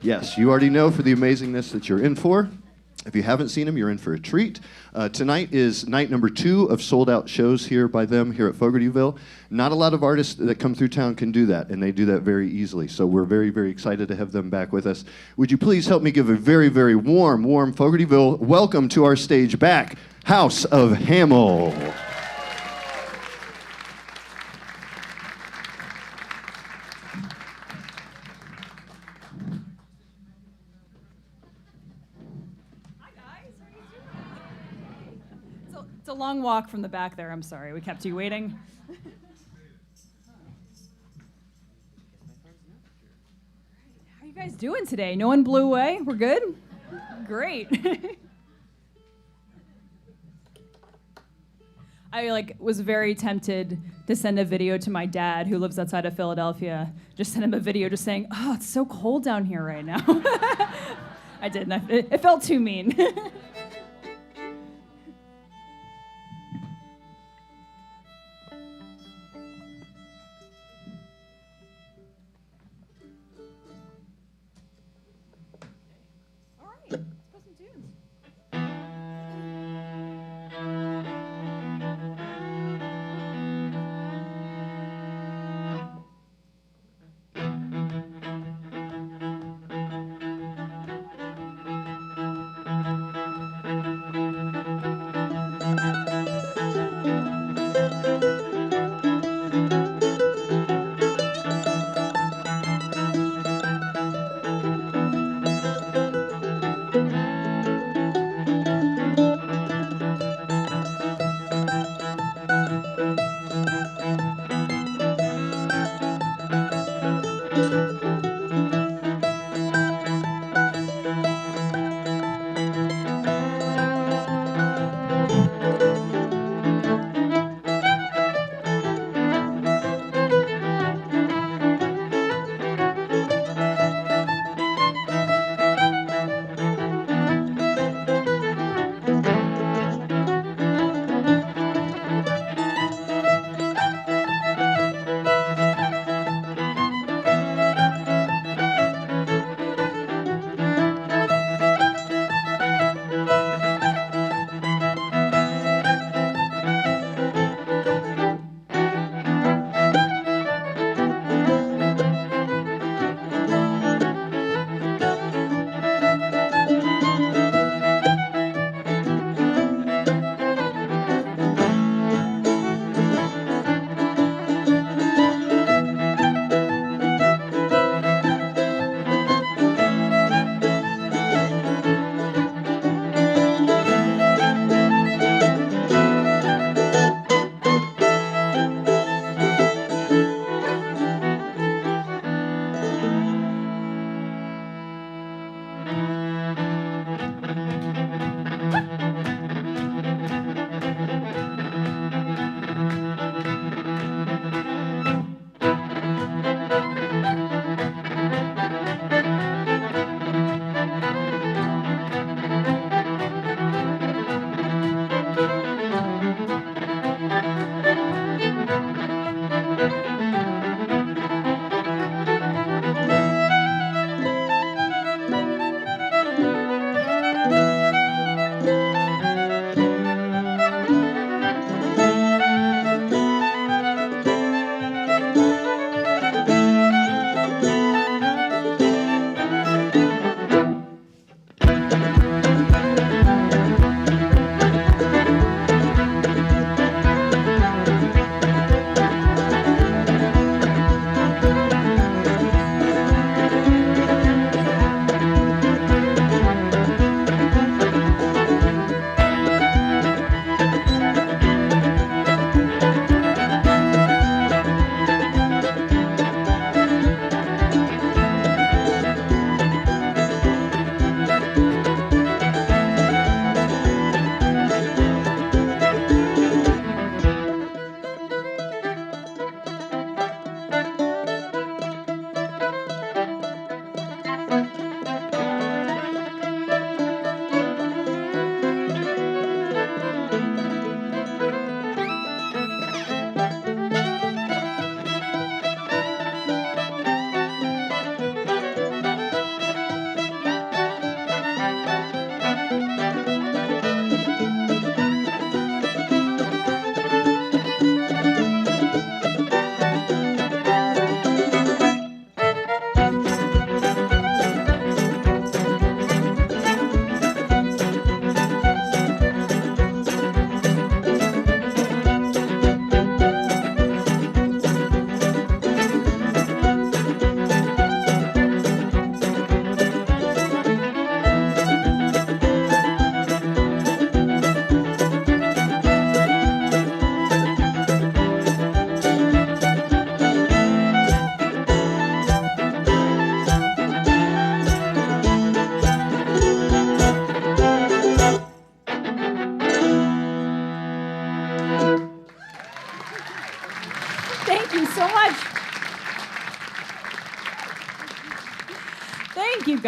Yes, you already know for the amazingness that you're in for. If you haven't seen them, you're in for a treat. Tonight is night number 2 of sold-out shows here by them here at Fogartyville. Not a lot of artists that come through town can do that, and they do that very easily. So we're very, very excited to have them back with us. Would you please help me give a very, very warm Fogartyville welcome to our stage back, House of Hamill. It's a long walk from the back there. I'm sorry. We kept you waiting. How are you guys doing today? No one blew away? We're good? Great. I was very tempted to send a video to my dad who lives outside of Philadelphia. Just send him a video just saying, "Oh, it's so cold down here right now." I didn't. It felt too mean.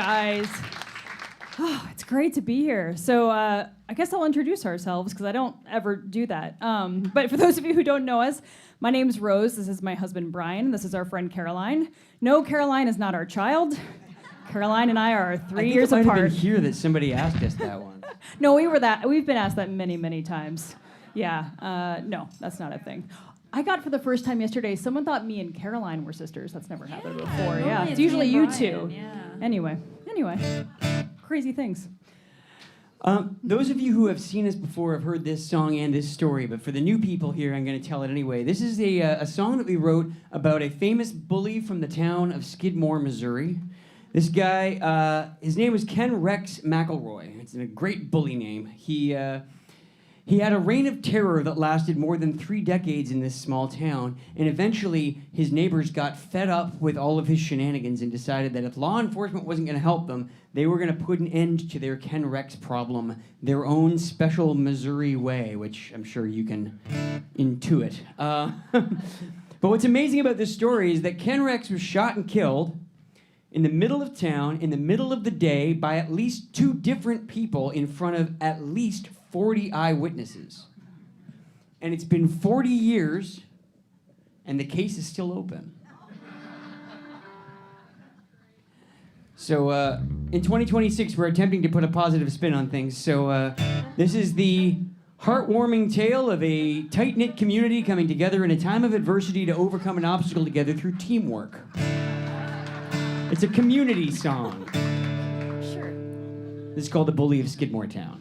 guys. Oh, it's great to be here. So I guess I'll introduce ourselves because I don't ever do that. But for those of you who don't know us, my name's Rose. This is my husband, Brian. This is our friend, Caroline. No, Caroline is not our child. Caroline and I are 3 years I think it might apart. have been here that somebody asked us that one. No, we've been asked that many, many times. Yeah, no, that's not a thing. I got for the first time yesterday, someone thought me and Caroline were sisters. That's never happened before. Yeah, it's usually you two. Yeah. Anyway, crazy things. Those of you who have seen us before have heard this song and this story, but for the new people here, I'm going to tell it anyway. This is a song that we wrote about a famous bully from the town of Skidmore, Missouri. This guy, his name was Ken Rex McElroy. It's a great bully name. He had a reign of terror that lasted more than 3 decades in this small town, and eventually his neighbors got fed up with all of his shenanigans and decided that if law enforcement wasn't going to help them, they were going to put an end to their Ken Rex problem their own special Missouri way, which I'm sure you can intuit. But what's amazing about this story is that Ken Rex was shot and killed in the middle of town, in the middle of the day, by at least 2 different people in front of at least 40 eyewitnesses. And it's been 40 years, and the case is still open. So in 2026, we're attempting to put a positive spin on things. So this is the heartwarming tale of a tight-knit community coming together in a time of adversity to overcome an obstacle together through teamwork. It's a community song. Sure. This is called The Bully of Skidmore Town.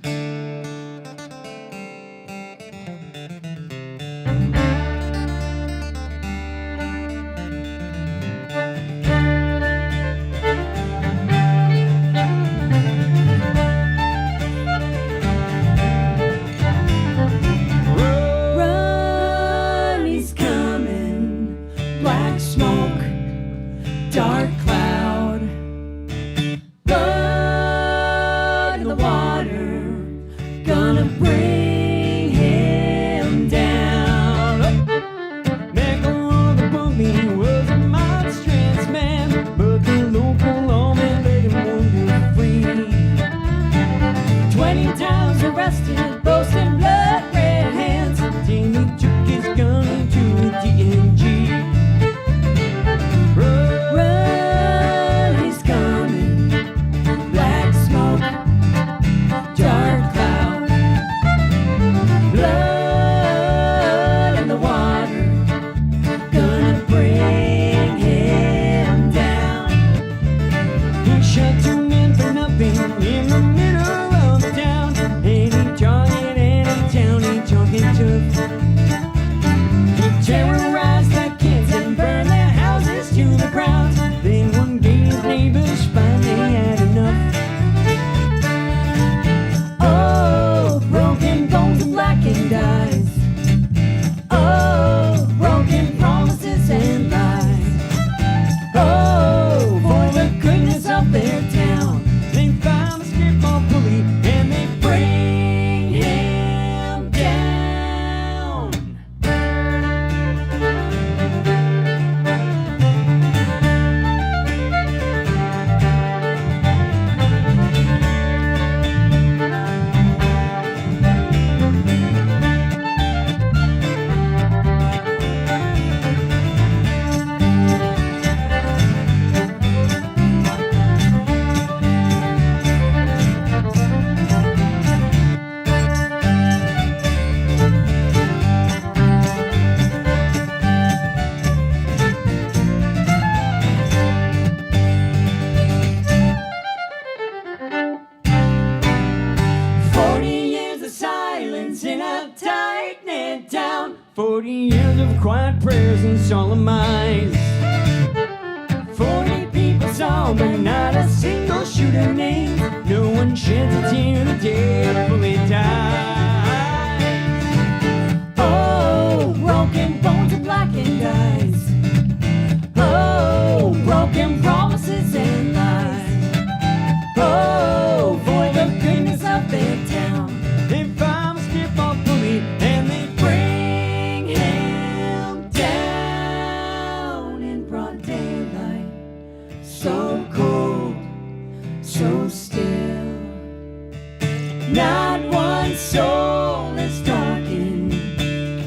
Run, he's coming. Black smoke, dark cloud, blood in the water, gonna bring him down. McElroy the bully was a monstrous man, but the local lawman let him wander free. 20 times arrested, boasting blood red hands. Till he took his gun into a DNG. Run, he's coming. Black smoke, dark cloud, blood in the water, gonna bring him down. He shot 2 men for nothing in the middle of the town. Any target, any town, he talking tough. He terrorized the kids and burned their houses to the ground. Then one day his neighbors finally had enough. Oh, broken bones and blackened eyes. Oh, broken promises and lies. Oh, for the goodness of their town. They found a Skidmore bully and they Bring him down. in a tight-knit town. 40 years of quiet prayers and solemn eyes. 40 people saw, but not a single shooter named. No one sheds a tear the day a bullet dies. Oh, broken bones and blackened eyes. Oh, broken promises and lies. Oh, for the goodness of their town. They found a skip-off bully and they Bring him down in broad daylight. So cold, so still. Not one soul is talking,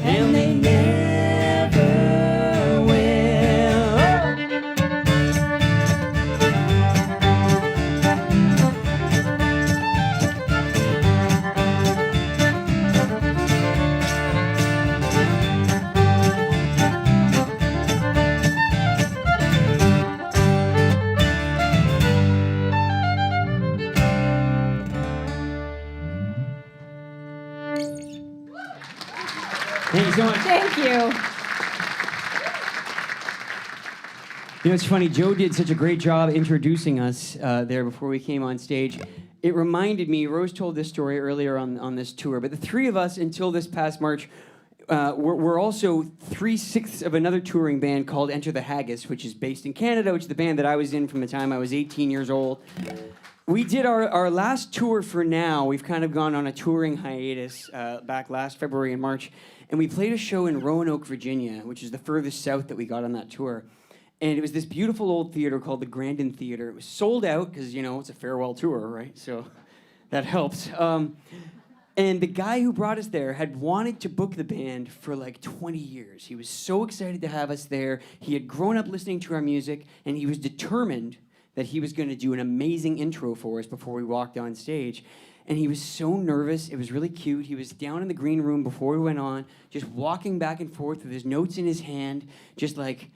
and they never will. Thank you so much. Thank you. You know, it's funny, Joe did such a great job introducing us there before we came on stage. It reminded me, Rose told this story earlier on this tour, but the three of us until this past March we're also 3/6 of another touring band called Enter the Haggis, which is based in Canada, which is the band that I was in from the time I was 18 years old. We did our last tour for now. We've kind of gone on a touring hiatus back last February and March, and we played a show in Roanoke, Virginia, which is the furthest south that we got on that tour. And it was this beautiful old theater called the Grandin Theater. It was sold out because, you know, it's a farewell tour, right? So that helps. And the guy who brought us there had wanted to book the band for like 20 years. He was so excited to have us there. He had grown up listening to our music, and he was determined that he was going to do an amazing intro for us before we walked on stage. And he was so nervous. It was really cute. He was down in the green room before we went on, just walking back and forth with his notes in his hand, just like,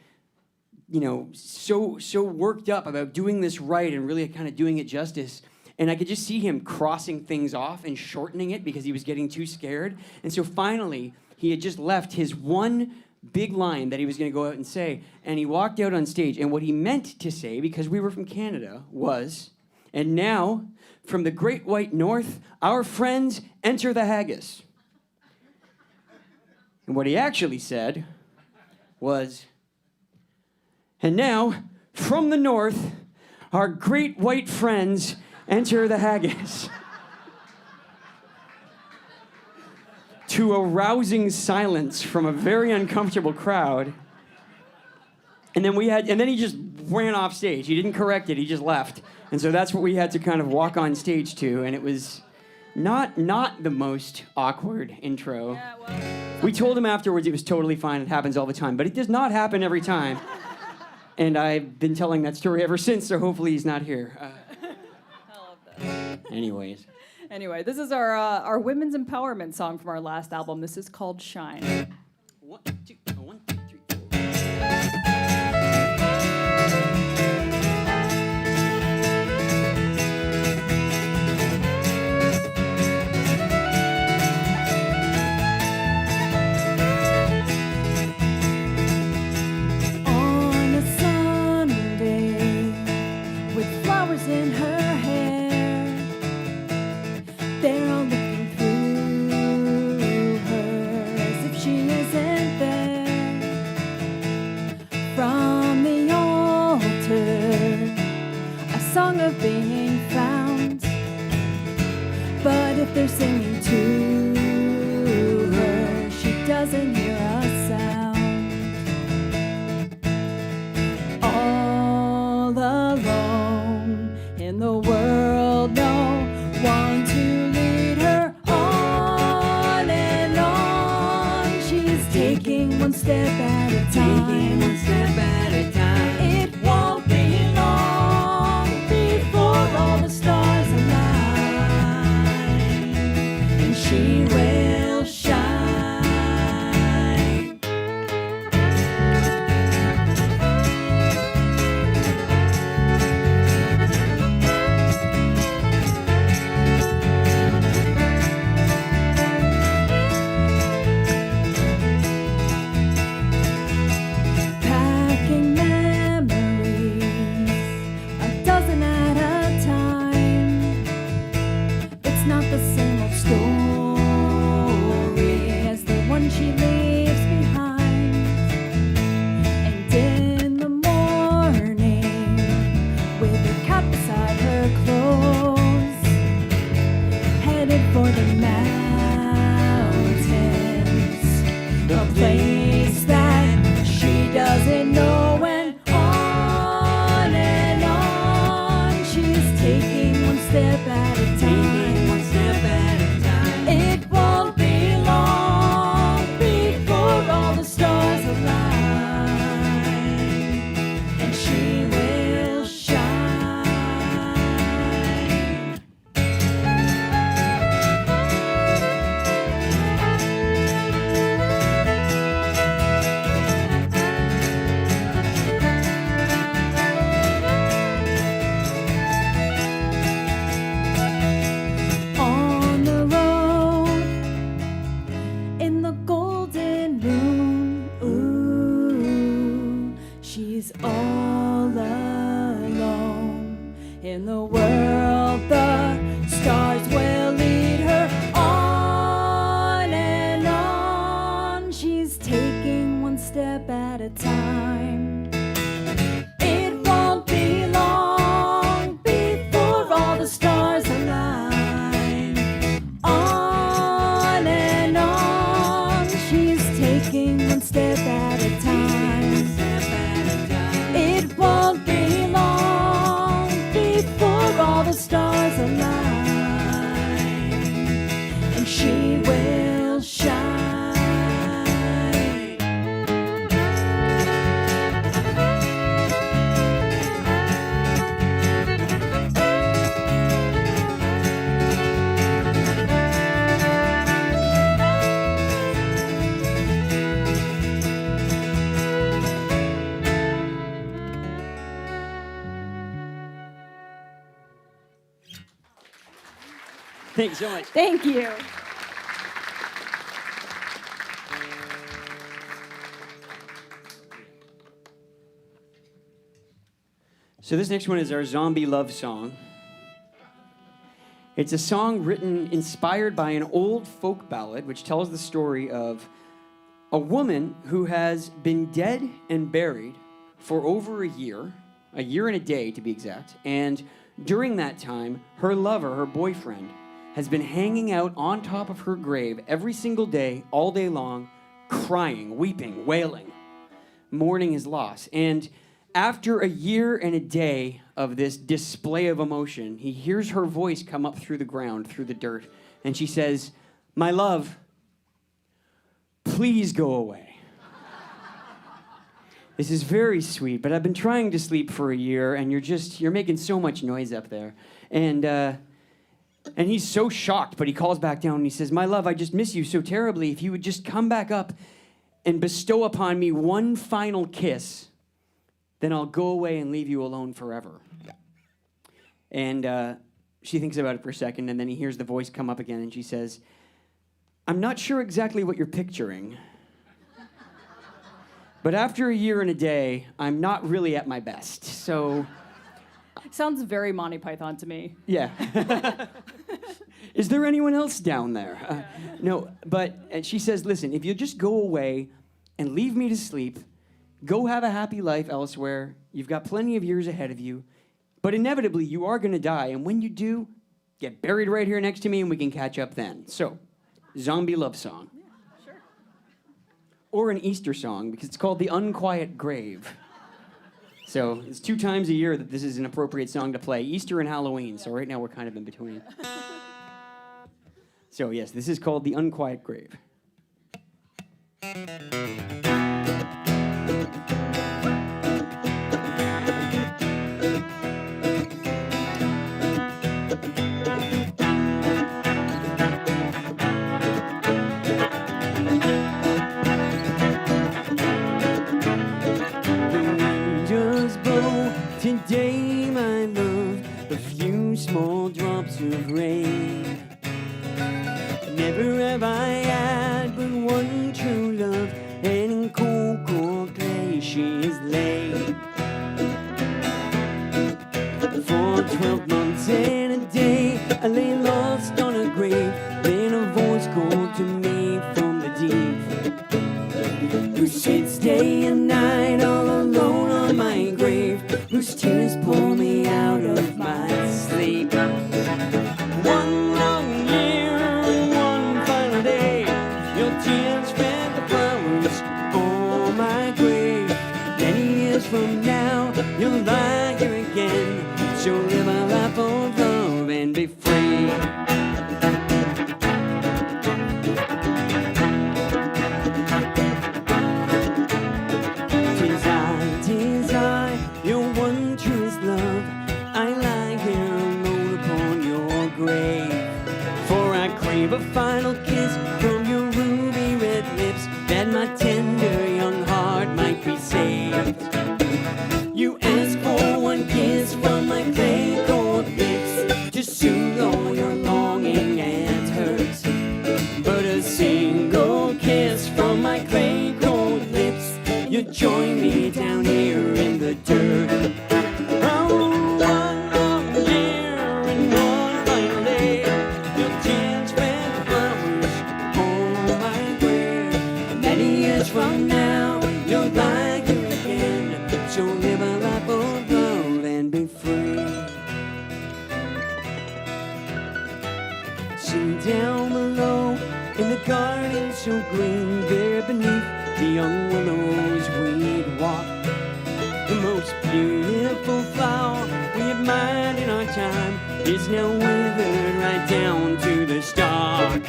you know, so worked up about doing this right and really kind of doing it justice. And I could just see him crossing things off and shortening it because he was getting too scared. And so finally, he had just left his one big line that he was going to go out and say, and he walked out on stage. And what he meant to say, because we were from Canada, was, "And now, from the great white north, our friends enter the haggis." And what he actually said was, "And now, from the north, our great white friends enter the haggis." To a rousing silence from a very uncomfortable crowd. And then he just ran off stage. He didn't correct it, he just left. And so that's what we had to kind of walk on stage to, and it was not the most awkward intro. Yeah, well, We told him afterwards it was totally fine, it happens all the time, but it does not happen every time. And I've been telling that story ever since, so hopefully he's not here. I love that. Anyways. Anyway, this is our women's empowerment song from our last album. This is called Shine. 1, 2, 1, 2, 3, 4. On a Sunday, with flowers in her hair, they're all looking through her as if she isn't there. From the altar, a song of being found. But if they're singing to her, she doesn't hear a sound. All alone in the world, no one to lead her on and on. She's taking one step at a time. It won't be long before all the stars align, and she will shine. Packing memories, a dozen at a time. It's not the same old story as the one she leaves behind. And in the morning, with her cat beside her clothes, headed for the mountains, a place that she doesn't know. And on she's taking step at a Taking time. one step at a time. It won't be long before all the stars align, and she will shine. On the road, in the golden moon, ooh, she's all alone. In the world, the stars will lead her on and on. She's taking one step at a time. It won't be long before all the stars align. On and on, she's taking one step at a time. It won't be long before all the stars align, and she will shine. Thanks so much. Thank you. So this next one is our zombie love song. It's a song written inspired by an old folk ballad which tells the story of a woman who has been dead and buried for over a year and a day to be exact, and during that time, her lover, her boyfriend, has been hanging out on top of her grave every single day, all day long, crying, weeping, wailing, mourning his loss. And after a year and a day of this display of emotion, he hears her voice come up through the ground, through the dirt, and she says, "My love, please go away." This is very sweet, but I've been trying to sleep for a year, and you're making so much noise up there. And he's so shocked, but he calls back down and he says, "My love, I just miss you so terribly. If you would just come back up and bestow upon me one final kiss, then I'll go away and leave you alone forever." And she thinks about it for a second, and then he hears the voice come up again, and she says, "I'm not sure exactly what you're picturing, but after a year and a day, I'm not really at my best, so..." Sounds very Monty Python to me. Yeah. Is there anyone else down there? No, but and she says, "Listen, if you'll just go away and leave me to sleep, go have a happy life elsewhere. You've got plenty of years ahead of you, but inevitably you are going to die, and when you do, get buried right here next to me and we can catch up then." So, zombie love song. Yeah, sure. Or an Easter song, because it's called The Unquiet Grave. So it's 2 times a year that this is an appropriate song to play, Easter and Halloween. So right now we're kind of in between. So yes, this is called The Unquiet Grave. Today, my love, a few small drops of rain. Never have I had but one true love, and in cold, cold clay she is laid. For 12 months and a day, I lay lost on a grave. Then a voice called to me from the deep, who sits day and night all alone on my grave, whose tears pull me out of my sleep. One long year and one final day, your tears spread the flowers on my grave. Many years from now, you'll lie here again, so live a life of love Sitting down below in the garden so green, there beneath the young willows we'd walk. The most beautiful flower we admired in our time is now withered right down to the stalk.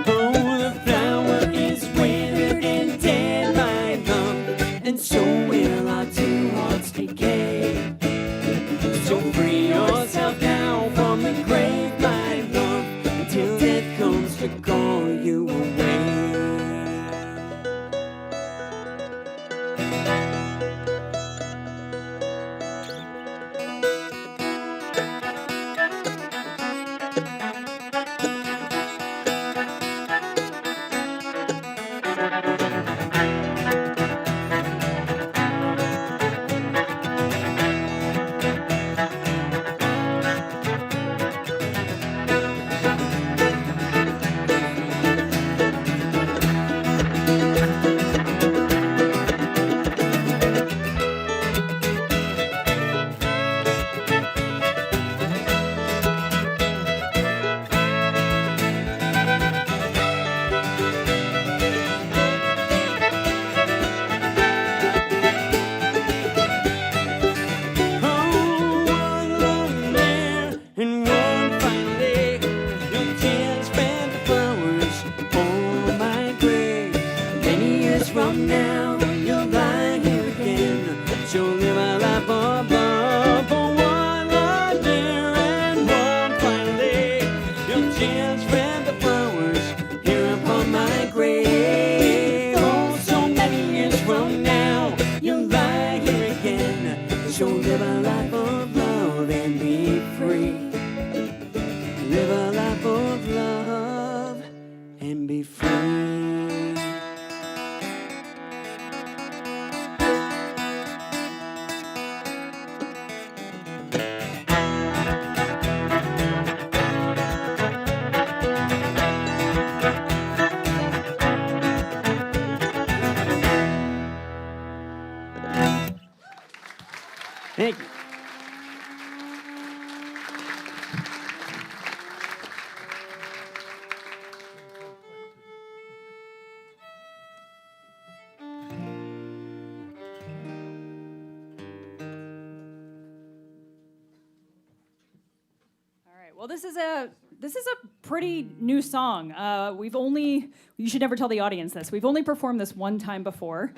Oh, the flower is withered and dead, my love, and so will our two hearts decay. So free yourself now from the grave, my love, until death comes to call you away. From now, you'll lie here again. So live a life above for one last year and one final day. You'll chance spread the flowers here upon my grave. Oh, so many years from now, you'll lie here again. So live a life of love and be free. Live a life of love and be free. Thank you. All right. Well, this is a pretty new song. You should never tell the audience this. We've only performed this one time before.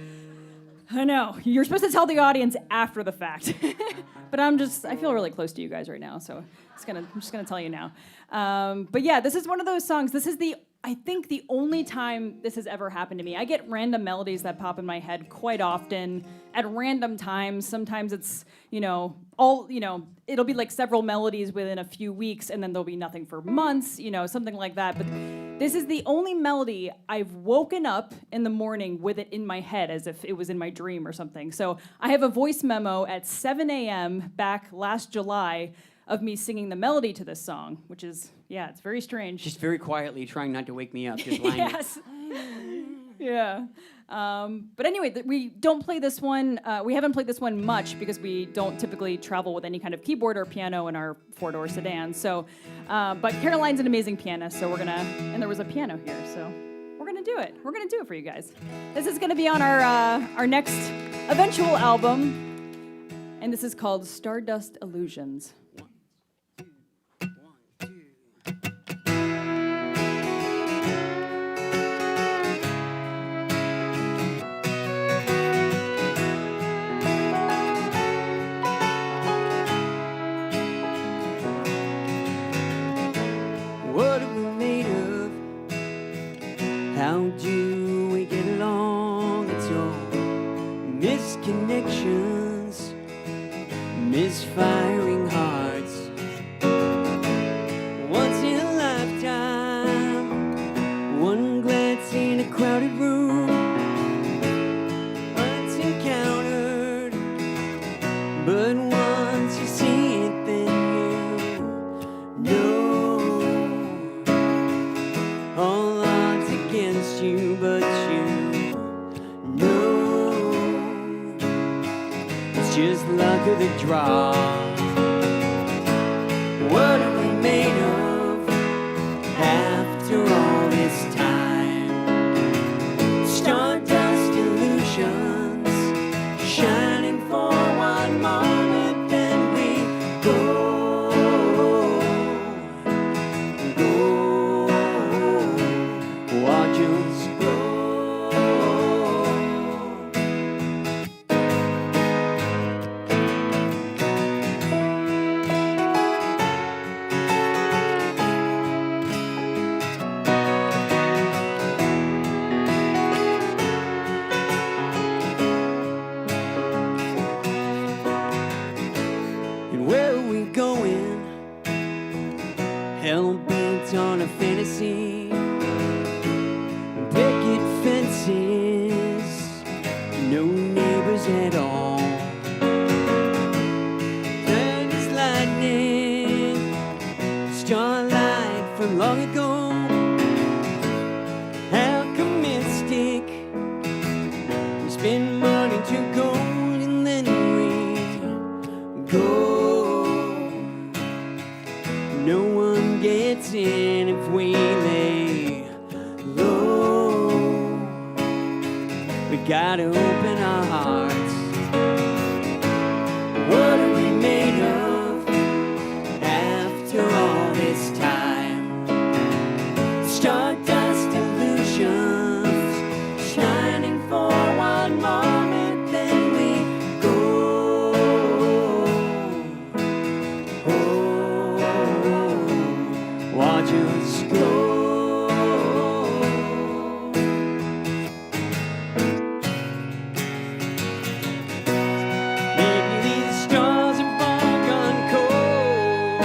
I know. You're supposed to tell the audience after the fact. But I feel really close to you guys right now, so I'm just gonna tell you now. But yeah, this is one of those songs. This is I think the only time this has ever happened to me. I get random melodies that pop in my head quite often at random times. Sometimes it's, it'll be like several melodies within a few weeks, and then there'll be nothing for months, something like that. But this is the only melody I've woken up in the morning with it in my head as if it was in my dream or something. So I have a voice memo at 7 a.m. back last July of me singing the melody to this song, which is, it's very strange. Just very quietly trying not to wake me up, just lying. Yes. Yeah. But anyway, we don't play this one. We haven't played this one much because we don't typically travel with any kind of keyboard or piano in our four-door sedan. So, but Caroline's an amazing pianist, so and there was a piano here, so we're gonna do it. We're gonna do it for you guys. This is gonna be on our next eventual album, and this is called Stardust Illusions. What are we made of? How do we get along? It's all misconnections, misfiring hearts. Once in a lifetime, one glance in a crowded room, once encountered, but once you see it, then you know. All odds against you, but you know it's just luck of the draw. where are we going? Hell bent on a fantasy. Picket fences, no neighbors at all. Blind as lightning, starlight from long ago. Alchemistic, we spend money to gold and then we go. No one gets in if we lay low. We gotta open our hearts. What are we made of after all this time? Stardust illusions, shining for one moment, then we go. Watch us go. Maybe these stars have all gone cold.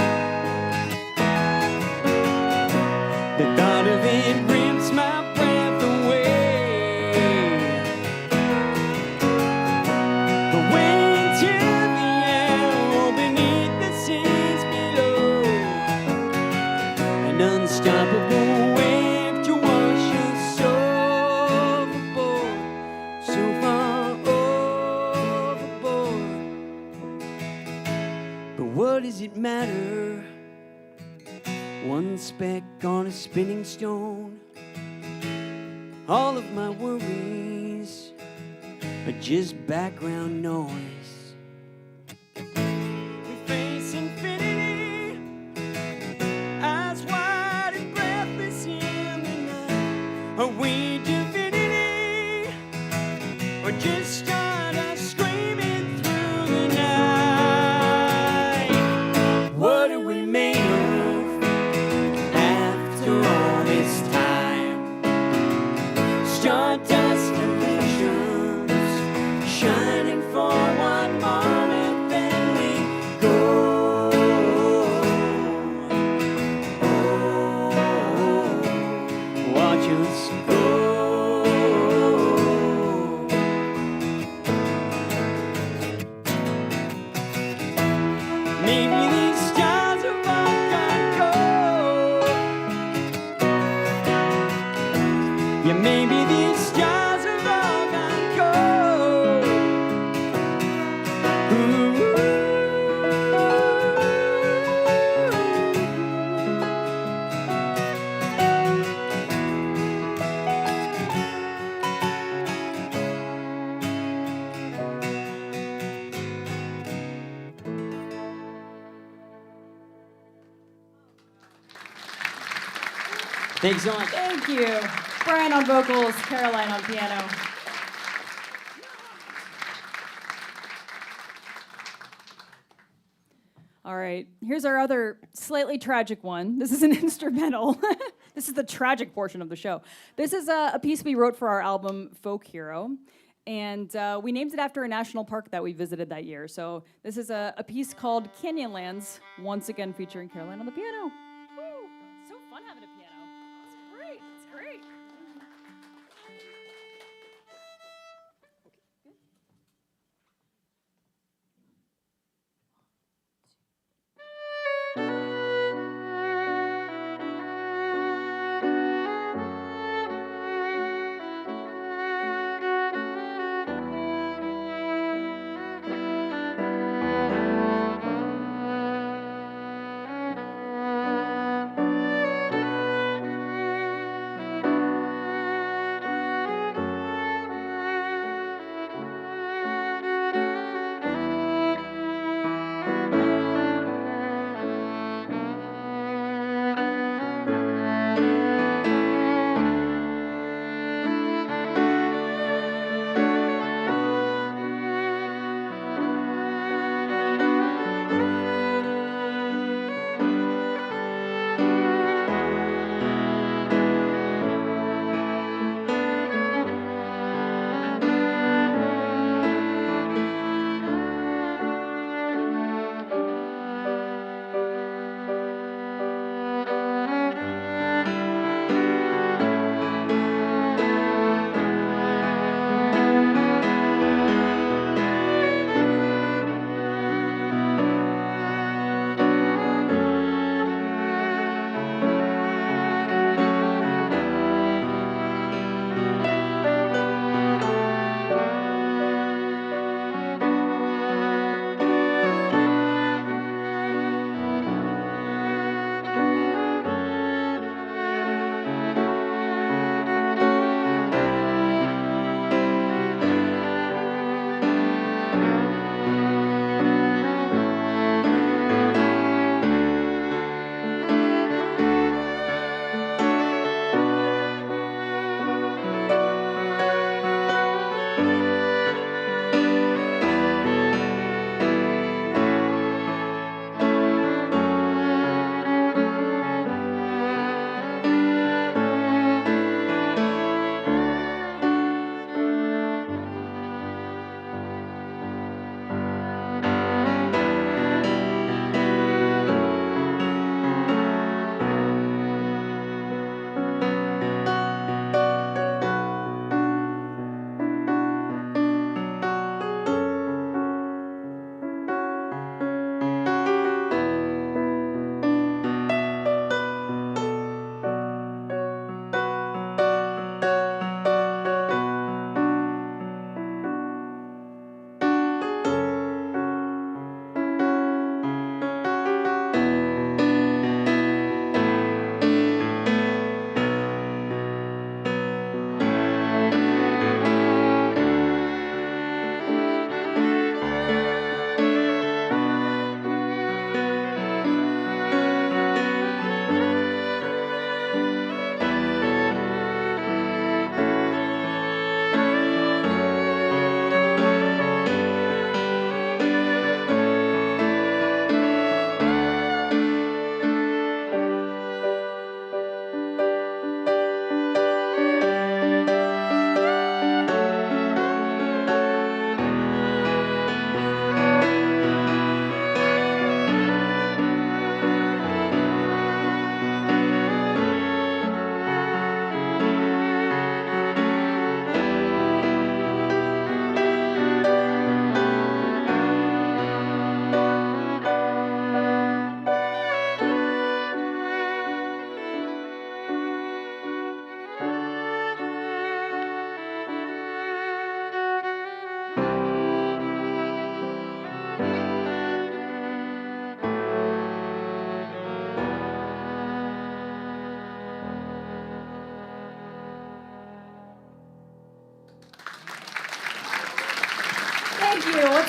The thought of it rips my breath away. Away into the air, beneath the seas below. An unstoppable wave to wash us overboard, so far overboard. But what does it matter? One speck on a spinning stone. All of my worries are just background noise. We face infinity, eyes wide and breathless in the night. Are we divinity, or just stardust screaming through the night? What are we made of after all this time? Stardust illusions, shining for one moment, then we go. Watch us go. Maybe these stars have all gone cold. Yeah, maybe these stars have all gone cold. Thanks so much. Thank you. Brian on vocals, Caroline on piano. All right, here's our other slightly tragic one. This is an instrumental. This is the tragic portion of the show. This is a piece we wrote for our album Folk Hero, and we named it after a national park that we visited that year. So this is a piece called Canyonlands, once again featuring Caroline on the piano. Woo! So fun having a piano. It's great. It's great.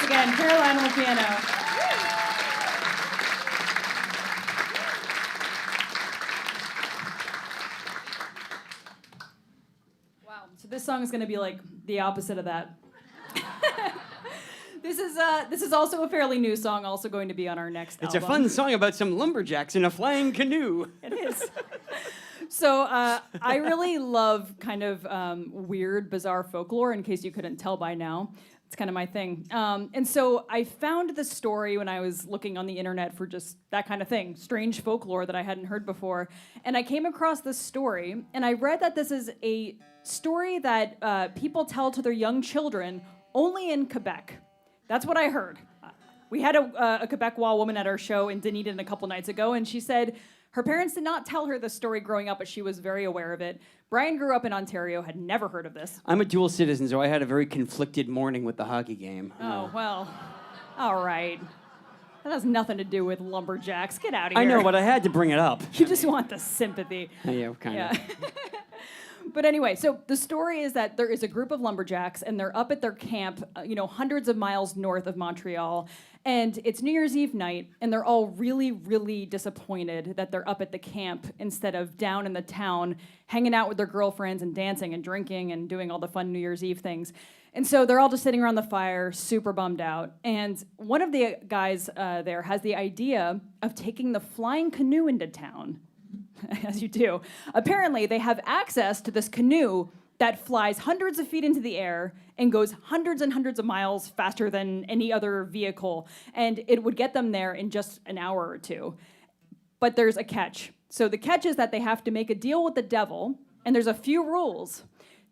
again, Caroline on the piano. Wow, so this song is going to be like the opposite of that. This is also a fairly new song, also going to be on our next It's album. a fun song about some lumberjacks in a flying canoe. It is. So I really love kind of weird, bizarre folklore, in case you couldn't tell by now. It's kind of my thing. And so I found the story when I was looking on the internet for just that kind of thing, strange folklore that I hadn't heard before. And I came across this story, and I read that this is a story that people tell to their young children only in Quebec. That's what I heard. We had a Quebecois woman at our show in Dunedin a couple nights ago, and she said her parents did not tell her the story growing up, but she was very aware of it. Brian grew up in Ontario, had never heard of this. I'm a dual citizen, so I had a very conflicted morning with the hockey game. Oh, well, all right. That has nothing to do with lumberjacks. Get out of here. I know, but I had to bring it up. You just want the sympathy. Yeah, kind of. Yeah. But anyway, so the story is that there is a group of lumberjacks, and they're up at their camp, hundreds of miles north of Montreal, and it's New Year's Eve night, and they're all really, really disappointed that they're up at the camp instead of down in the town, hanging out with their girlfriends and dancing and drinking and doing all the fun New Year's Eve things. And so they're all just sitting around the fire, super bummed out. And one of the guys there has the idea of taking the flying canoe into town. As you do. Apparently, they have access to this canoe that flies hundreds of feet into the air and goes hundreds and hundreds of miles faster than any other vehicle. And it would get them there in just an hour or two. But there's a catch. So the catch is that they have to make a deal with the devil, and there's a few rules.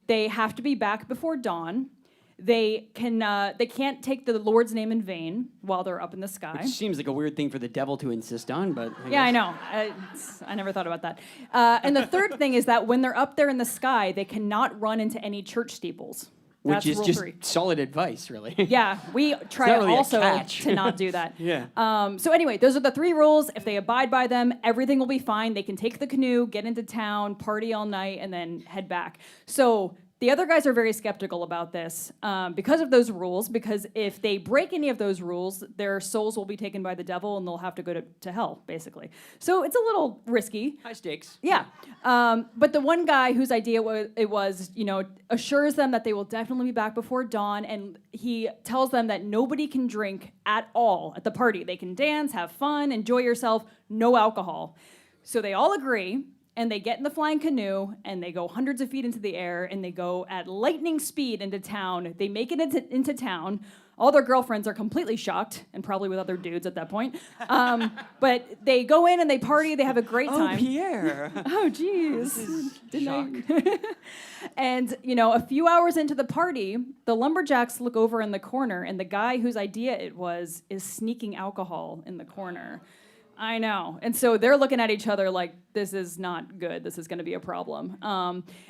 They have to be back before dawn. They can't take the Lord's name in vain while they're up in the sky. Which seems like a weird thing for the devil to insist on, but I know. I never thought about that. And the third thing is that when they're up there in the sky, they cannot run into any church steeples. That's which is rule just 3. solid advice, really. Yeah, we try not really a also catch. to not do that. Yeah. So anyway, those are the 3 rules. If they abide by them, everything will be fine. They can take the canoe, get into town, party all night, and then head back. So the other guys are very skeptical about this because of those rules, because if they break any of those rules, their souls will be taken by the devil and they'll have to go to hell, basically. So it's a little risky. High stakes. Yeah. But the one guy whose idea was, assures them that they will definitely be back before dawn, and he tells them that nobody can drink at all at the party. They can dance, have fun, enjoy yourself, no alcohol. So they all agree. And they get in the flying canoe, and they go hundreds of feet into the air, and they go at lightning speed into town. They make it into town. All their girlfriends are completely shocked, and probably with other dudes at that point. But they go in and they party. They have a great time. Oh, Pierre. Oh, geez. Shock. And, a few hours into the party, the lumberjacks look over in the corner, and the guy whose idea it was is sneaking alcohol in the corner. I know. And so they're looking at each other like, this is not good. This is going to be a problem.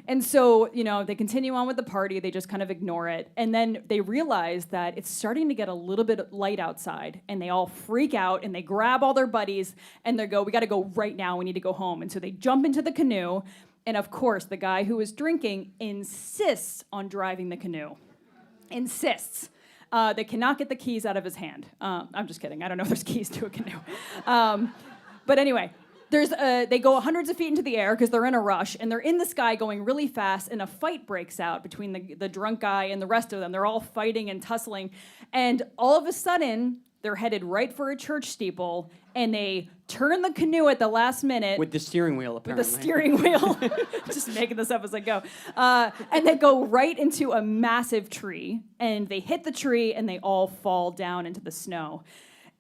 And so, they continue on with the party. They just kind of ignore it. And then they realize that it's starting to get a little bit light outside. And they all freak out, and they grab all their buddies, and they go, we got to go right now. We need to go home. And so they jump into the canoe. And of course, the guy who was drinking insists on driving the canoe. Insists. They cannot get the keys out of his hand. I'm just kidding. I don't know if there's keys to a canoe. But anyway, they go hundreds of feet into the air because they're in a rush, and they're in the sky going really fast, and a fight breaks out between the drunk guy and the rest of them. They're all fighting and tussling. And all of a sudden, they're headed right for a church steeple, and they turn the canoe at the last minute. With the steering wheel, apparently. With the steering wheel. Just making this up as I go. And they go right into a massive tree, and they hit the tree, and they all fall down into the snow.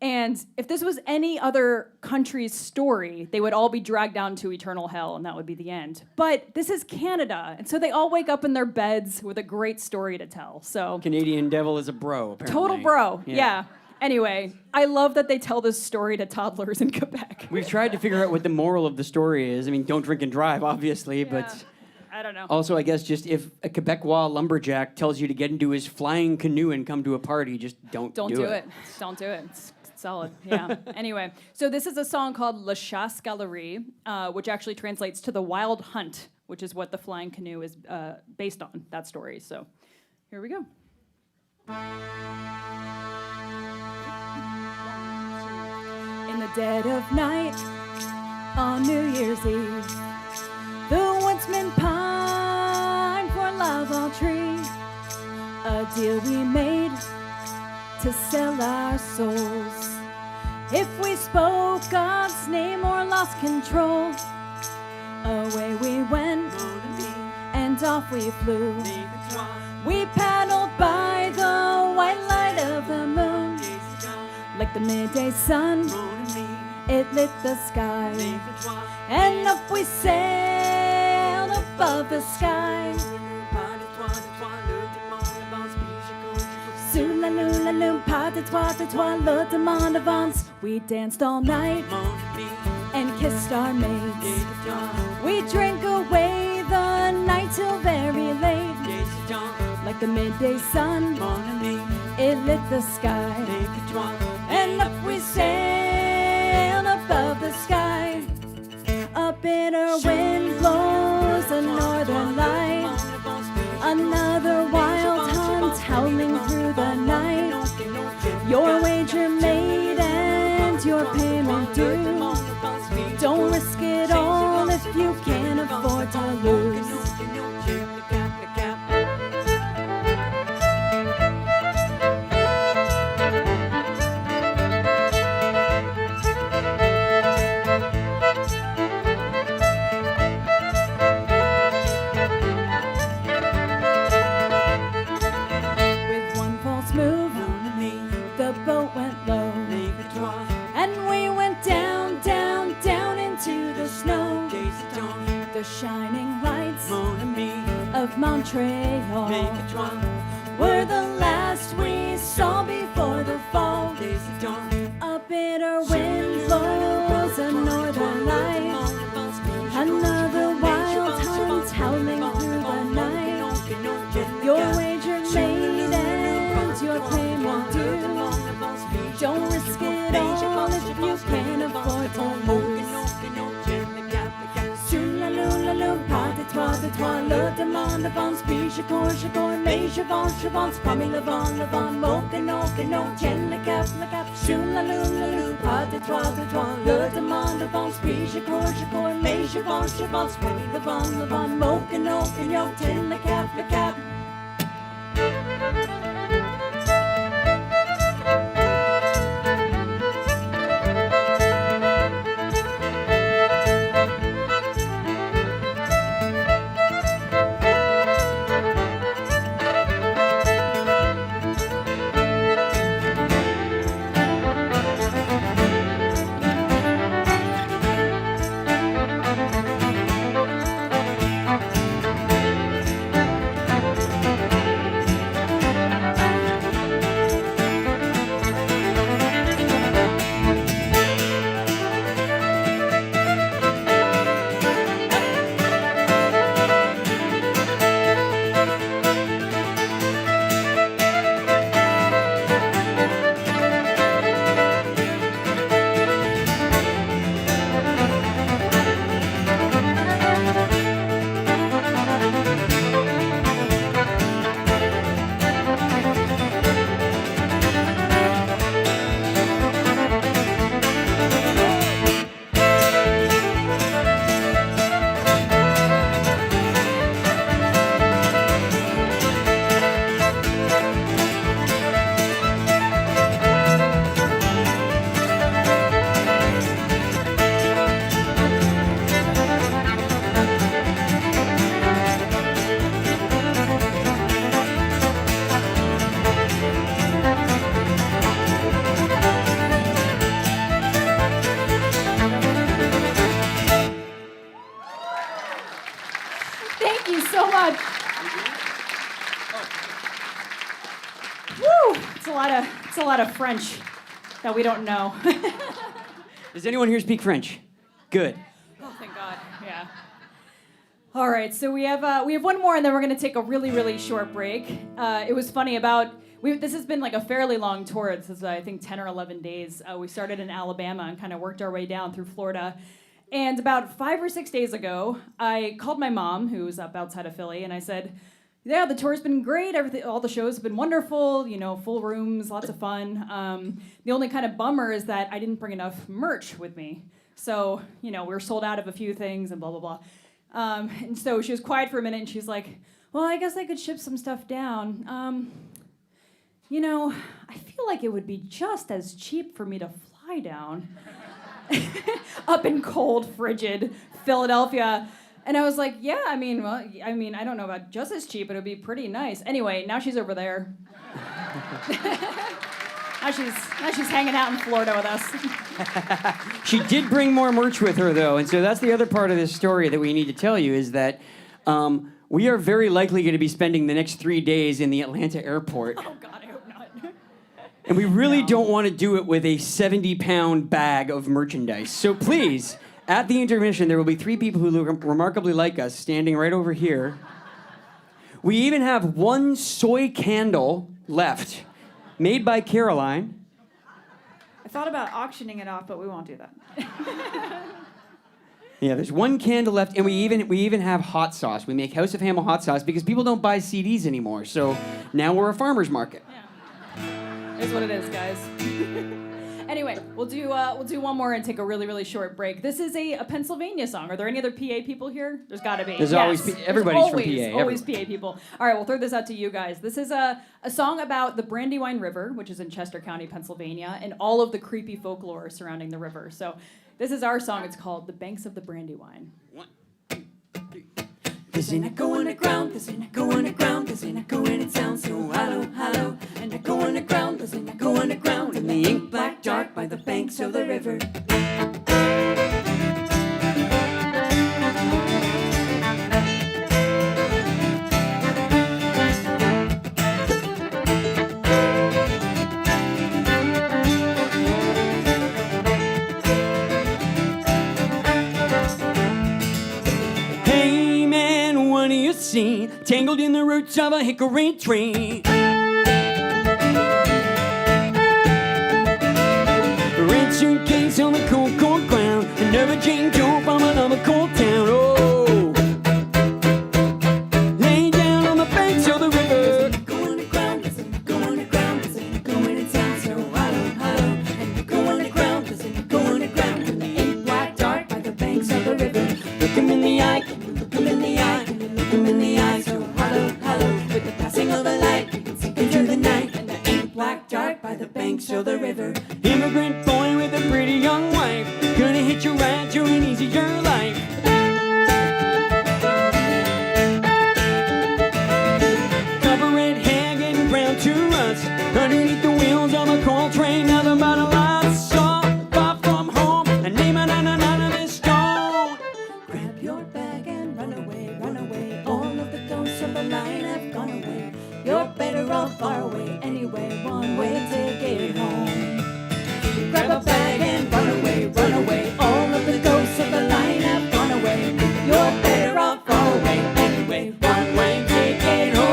And if this was any other country's story, they would all be dragged down to eternal hell, and that would be the end. But this is Canada, and so they all wake up in their beds with a great story to tell. So Canadian devil is a bro, apparently. Total bro, yeah. Anyway, I love that they tell this story to toddlers in Quebec. We've tried to figure out what the moral of the story is. I mean, don't drink and drive, obviously, but I don't know. also, I guess, just if a Quebecois lumberjack tells you to get into his flying canoe and come to a party, just don't do it. Don't do it. It's solid, yeah. Anyway, so this is a song called La Chasse Galerie, which actually translates to the Wild Hunt, which is what the flying canoe is based on, that story. So here we go. the dead of night on New Year's Eve, the woodsman pined for lava tree, a deal we made to sell our souls. If we spoke God's name or lost control, away we went and off we flew. We paddled by the white light of the moon, like the midday sun, it lit the sky, and up we sailed above the sky. Sous la lune, la lune, pas de toi, le demande avance. We danced all night and kissed our mates. We drank away the night till very late, like the midday sun, it lit the sky, and up we sailed above the sky. A bitter wind blows a northern light, another wild hunt howling through the night. Your wager made and your payment due. Don't risk it all if you can't afford to lose. With one false move, the boat went low, and we went down, down, down into the snow. The shining lights of Montreal were the last we saw before the fall. A bitter wind blows a northern light, another wild hunt howling through the night. Your wager made and your payment due. Don't risk it all if you can't afford to lose. Sur la lune, pas de toi, le demande avance. Puis je cours, mais j'avance. Parmi le vent, moque, tiens le cap. Sur la lune, pas de toi, le demande avance. Puis je cours, mais j'avance. Parmi le vent, moque, tiens le cap. It's a lot of French that we don't know. Does anyone here speak French? Good. Oh, thank God. Yeah. All right, so we have one more, and then we're gonna take a really short break. It was funny this has been like a fairly long tour. This is I think 10 or 11 days. We started in Alabama and kind of worked our way down through Florida. And about 5 or 6 days ago, I called my mom, who was up outside of Philly, and I said, yeah, the tour's been great. Everything, all the shows have been wonderful. Full rooms, lots of fun. The only kind of bummer is that I didn't bring enough merch with me. So, we were sold out of a few things and blah, blah, blah. And so she was quiet for a minute and she's like, well, I guess I could ship some stuff down. I feel like it would be just as cheap for me to fly down up in cold, frigid Philadelphia. And I was like, yeah, I don't know about just as cheap, but it would be pretty nice. Anyway, now she's over there. now she's hanging out in Florida with us. She did bring more merch with her, though, and so that's the other part of this story that we need to tell you is that we are very likely going to be spending the next 3 days in the Atlanta airport. Oh, God, I hope not. And we really don't want to do it with a 70-pound bag of merchandise. So please, at the intermission, there will be 3 people who look remarkably like us standing right over here. We even have 1 soy candle left, made by Caroline. I thought about auctioning it off, but we won't do that. Yeah, there's 1 candle left, and we even have hot sauce. We make House of Hamill hot sauce because people don't buy CDs anymore. So now we're a farmer's market. Yeah. Is what it is, guys. Anyway, we'll do one more and take a really, really short break. This is a Pennsylvania song. Are there any other PA people here? There's got to be. There's always everybody's from PA. Always PA people. All right, we'll throw this out to you guys. This is a song about the Brandywine River, which is in Chester County, Pennsylvania, and all of the creepy folklore surrounding the river. So this is our song. It's called "The Banks of the Brandywine." 1, 2, 3. There's an echo underground, there's an echo underground, there's an echo and it sounds so hollow, hollow. An echo underground, there's an echo underground, in the ink black dark by the banks of the river. Tangled in the roots of a hickory tree. Red suitcase on the cold, cold ground. Another change door from another cold town. Oh, lay down on the banks of the river. There's an echo underground, there's an echo underground, there's an echo and it sounds so hollow, hollow. An echo underground, there's an echo underground, in the ink black dark by the banks of the river. Look him in the eye, look him in the eye, look him in the eye, so hollow, hollow. With the passing of the light, you can sink into the night, and the ink black dark by the banks of the river. Immigrant boy with a pretty young wife, gonna hitch a ride to an easier life. Copper red hair getting brown to rust, underneath the wheels of a coal train, nothing but a lot saw far from home, and name it on this stone. Grab your bag and run away, run away. All of the ghosts of the line have gone away. You're better off far away anyway, one way to get home. Grab a bag and run away, run away. All of the ghosts of the line have gone away. You're better off far away anyway, one way to get home.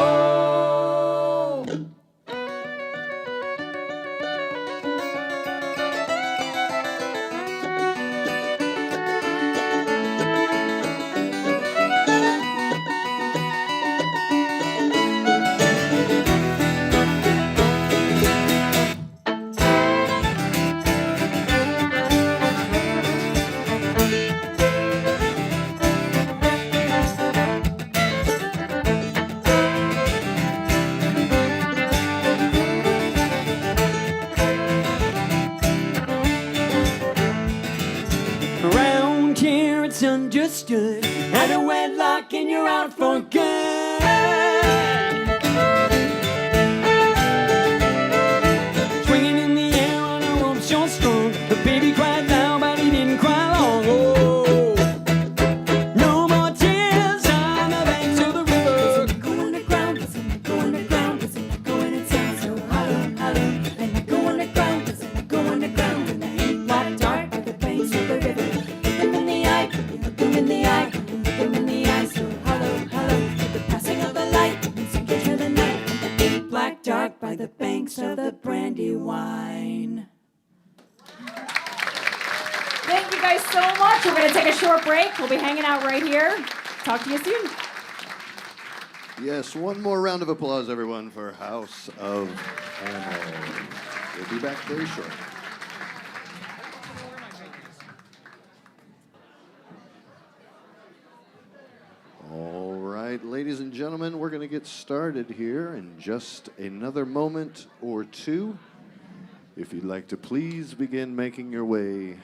Around here it's understood, out of wedlock and you're out for good. Swinging in the air on a rope so strong, the baby cried loud but he didn't cry long. Oh, no more tears on the banks of the river. There's an echo underground, there's an echo underground, there's an echo and it sounds so hollow, hollow. An echo underground, there's an echo underground, in the ink black dark by the banks of the river. Look him in the eye, look him in the eye, look him in the eye, so hollow, hollow. With the passing of the light, you can sink into the night, and the ink black dark by the banks of the Brandywine. Thank you guys so much. We're going to take a short break. We'll be hanging out right here. Talk to you soon. Yes, one more round of applause, everyone, for House of Hamill. We'll be back very shortly. All right, ladies and gentlemen, we're going to get started here in just another moment or two. If you'd like to please begin making your way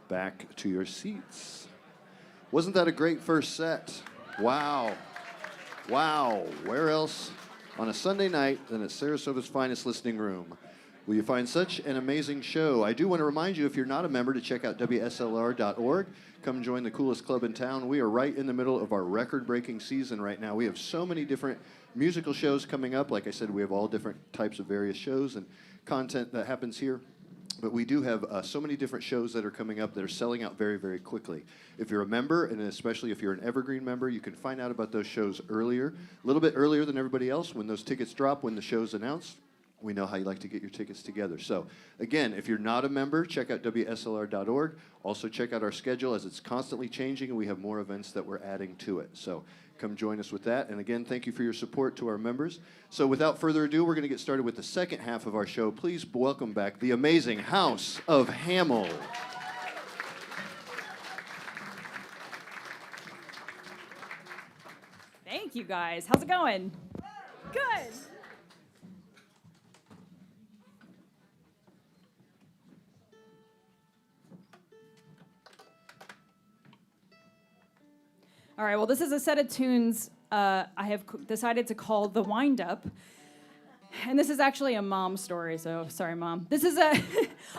back to your seats. Wasn't that a great first set? Wow. Wow. Where else on a Sunday night than at Sarasota's finest listening room will you find such an amazing show? I do want to remind you, if you're not a member, to check out WSLR.org. Come join the coolest club in town. We are right in the middle of our record-breaking season right now. We have so many different musical shows coming up. Like I said, we have all different types of various shows and content that happens here. But we do have so many different shows that are coming up that are selling out very, very quickly. If you're a member, and especially if you're an Evergreen member, you can find out about those shows earlier, a little bit earlier than everybody else. When those tickets drop, when the show's announced, we know how you like to get your tickets together. So, again, if you're not a member, check out WSLR.org. Also, check out our schedule as it's constantly changing, and we have more events that we're adding to it. So, come join us with that. And again, thank you for your support to our members. So without further ado, we're going to get started with the second half of our show. Please welcome back the amazing House of Hamill. Thank you, guys. How's it going? Good. All right, well, this is a set of tunes I have decided to call The Wind Up. And this is actually a mom story, so sorry, Mom. This is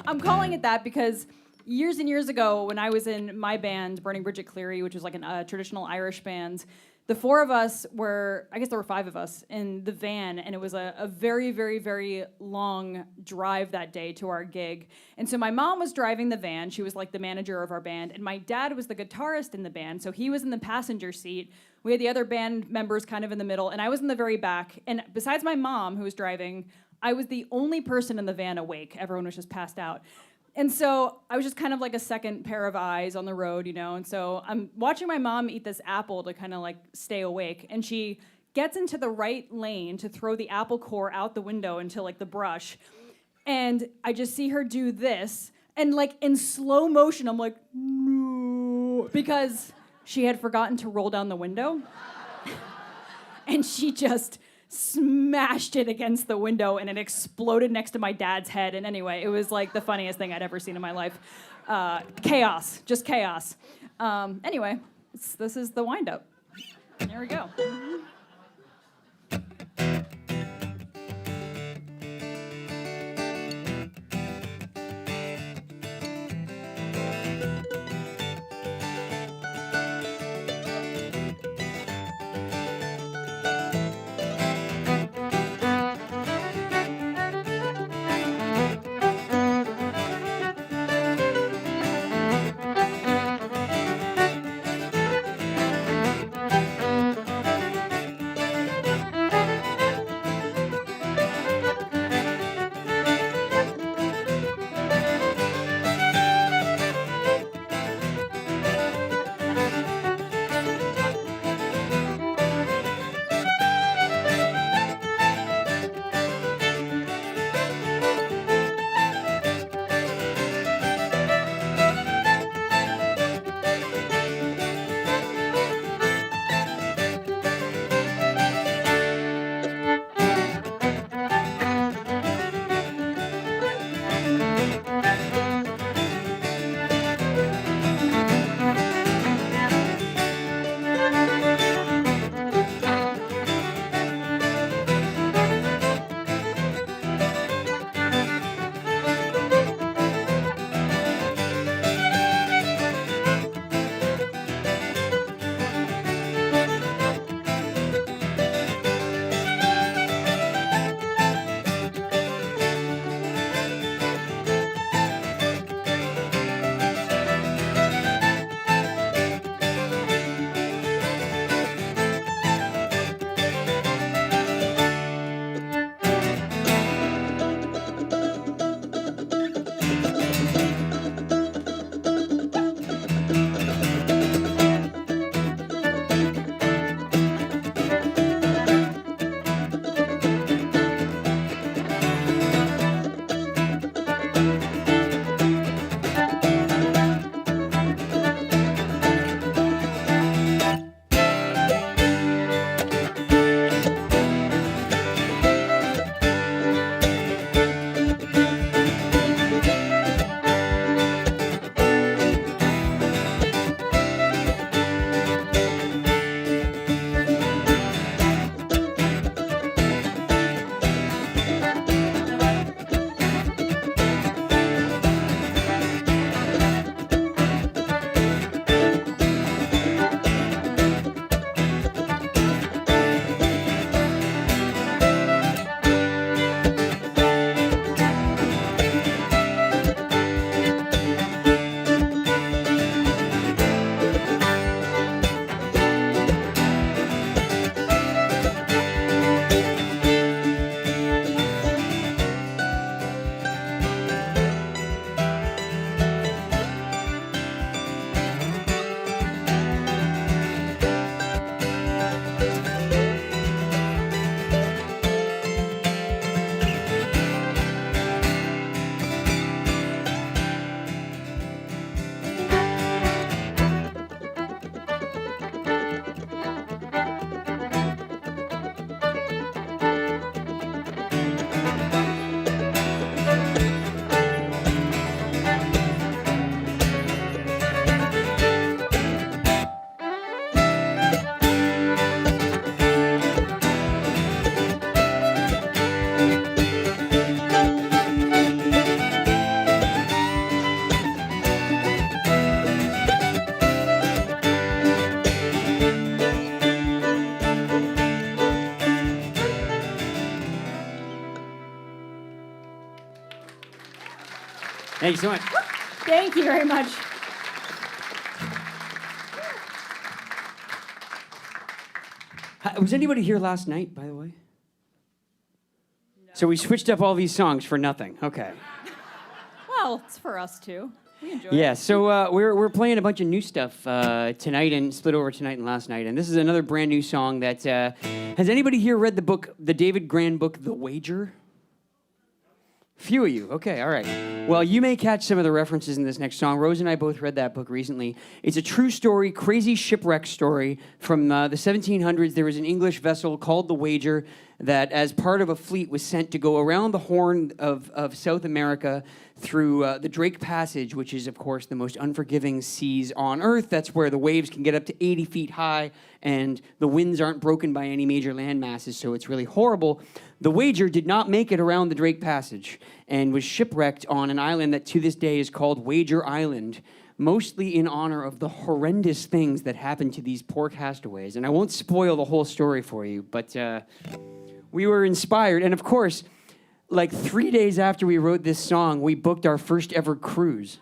I'm calling it that because years and years ago, when I was in my band, Burning Bridget Cleary, which was like a traditional Irish band, the four of us were, I guess there were five of us, in the van, and it was a very, very, very long drive that day to our gig. And so my mom was driving the van. She was like the manager of our band, and my dad was the guitarist in the band, so he was in the passenger seat. We had the other band members kind of in the middle, and I was in the very back. And besides my mom, who was driving, I was the only person in the van awake. Everyone was just passed out. And so I was just kind of like a second pair of eyes on the road, you know? And so I'm watching my mom eat this apple to kind of like stay awake. And she gets into the right lane to throw the apple core out the window into like the brush. And I just see her do this. And like in slow motion, I'm like, no, because she had forgotten to roll down the window. And she just smashed it against the window, and it exploded next to my dad's head. And anyway, it was like the funniest thing I'd ever seen in my life. Chaos, just chaos. Anyway, this is the wind-up. There we go. Thank you so much. Thank you very much. Was anybody here last night, by the way? No. So we switched up all these songs for nothing. Okay. Well, it's for us too. We enjoy Yeah, it. so we're playing a bunch of new stuff tonight and split over tonight and last night. And this is another brand new song that... has anybody here read the book, the David Grann book, The Wager? Few of you. Okay, all right. Well, you may catch some of the references in this next song. Rose and I both read that book recently. It's a true story, crazy shipwreck story from the 1700s. There was an English vessel called the Wager that, as part of a fleet, was sent to go around the Horn of South America through the Drake Passage, which is, of course, the most unforgiving seas on Earth. That's where the waves can get up to 80 feet high, and the winds aren't broken by any major land masses, so it's really horrible. The Wager did not make it around the Drake Passage and was shipwrecked on an island that to this day is called Wager Island, mostly in honor of the horrendous things that happened to these poor castaways. And I won't spoil the whole story for you, but we were inspired. And of course, like 3 days after we wrote this song, we booked our first ever cruise.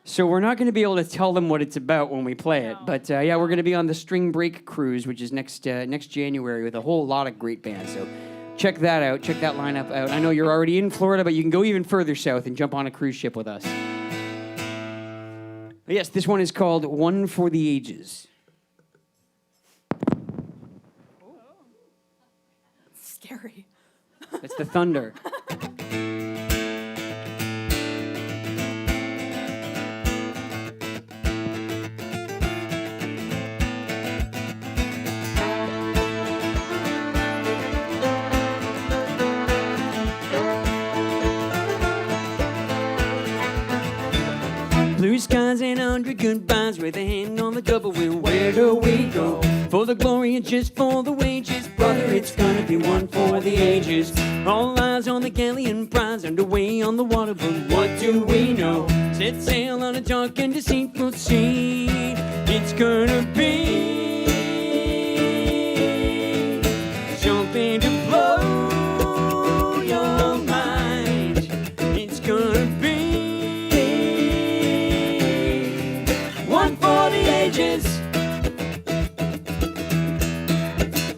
So we're not going to be able to tell them what it's about when we play it. But yeah, we're going to be on the Spring Break Cruise, which is next January, with a whole lot of great bands. So check that out. Check that lineup out. I know you're already in Florida, but you can go even further south and jump on a cruise ship with us. But yes, this one is called One for the Ages. Scary. That's the thunder. Blue skies and 100 goodbyes with a hand on the double wheel. Where do we go? For the glory and just for the wages. Brother, it's gonna be one for the ages. All eyes on the galleon prize underway on the water, but what do we know? Set sail on a dark and deceitful sea. It's gonna be something to blow your mind. It's gonna be one for the ages.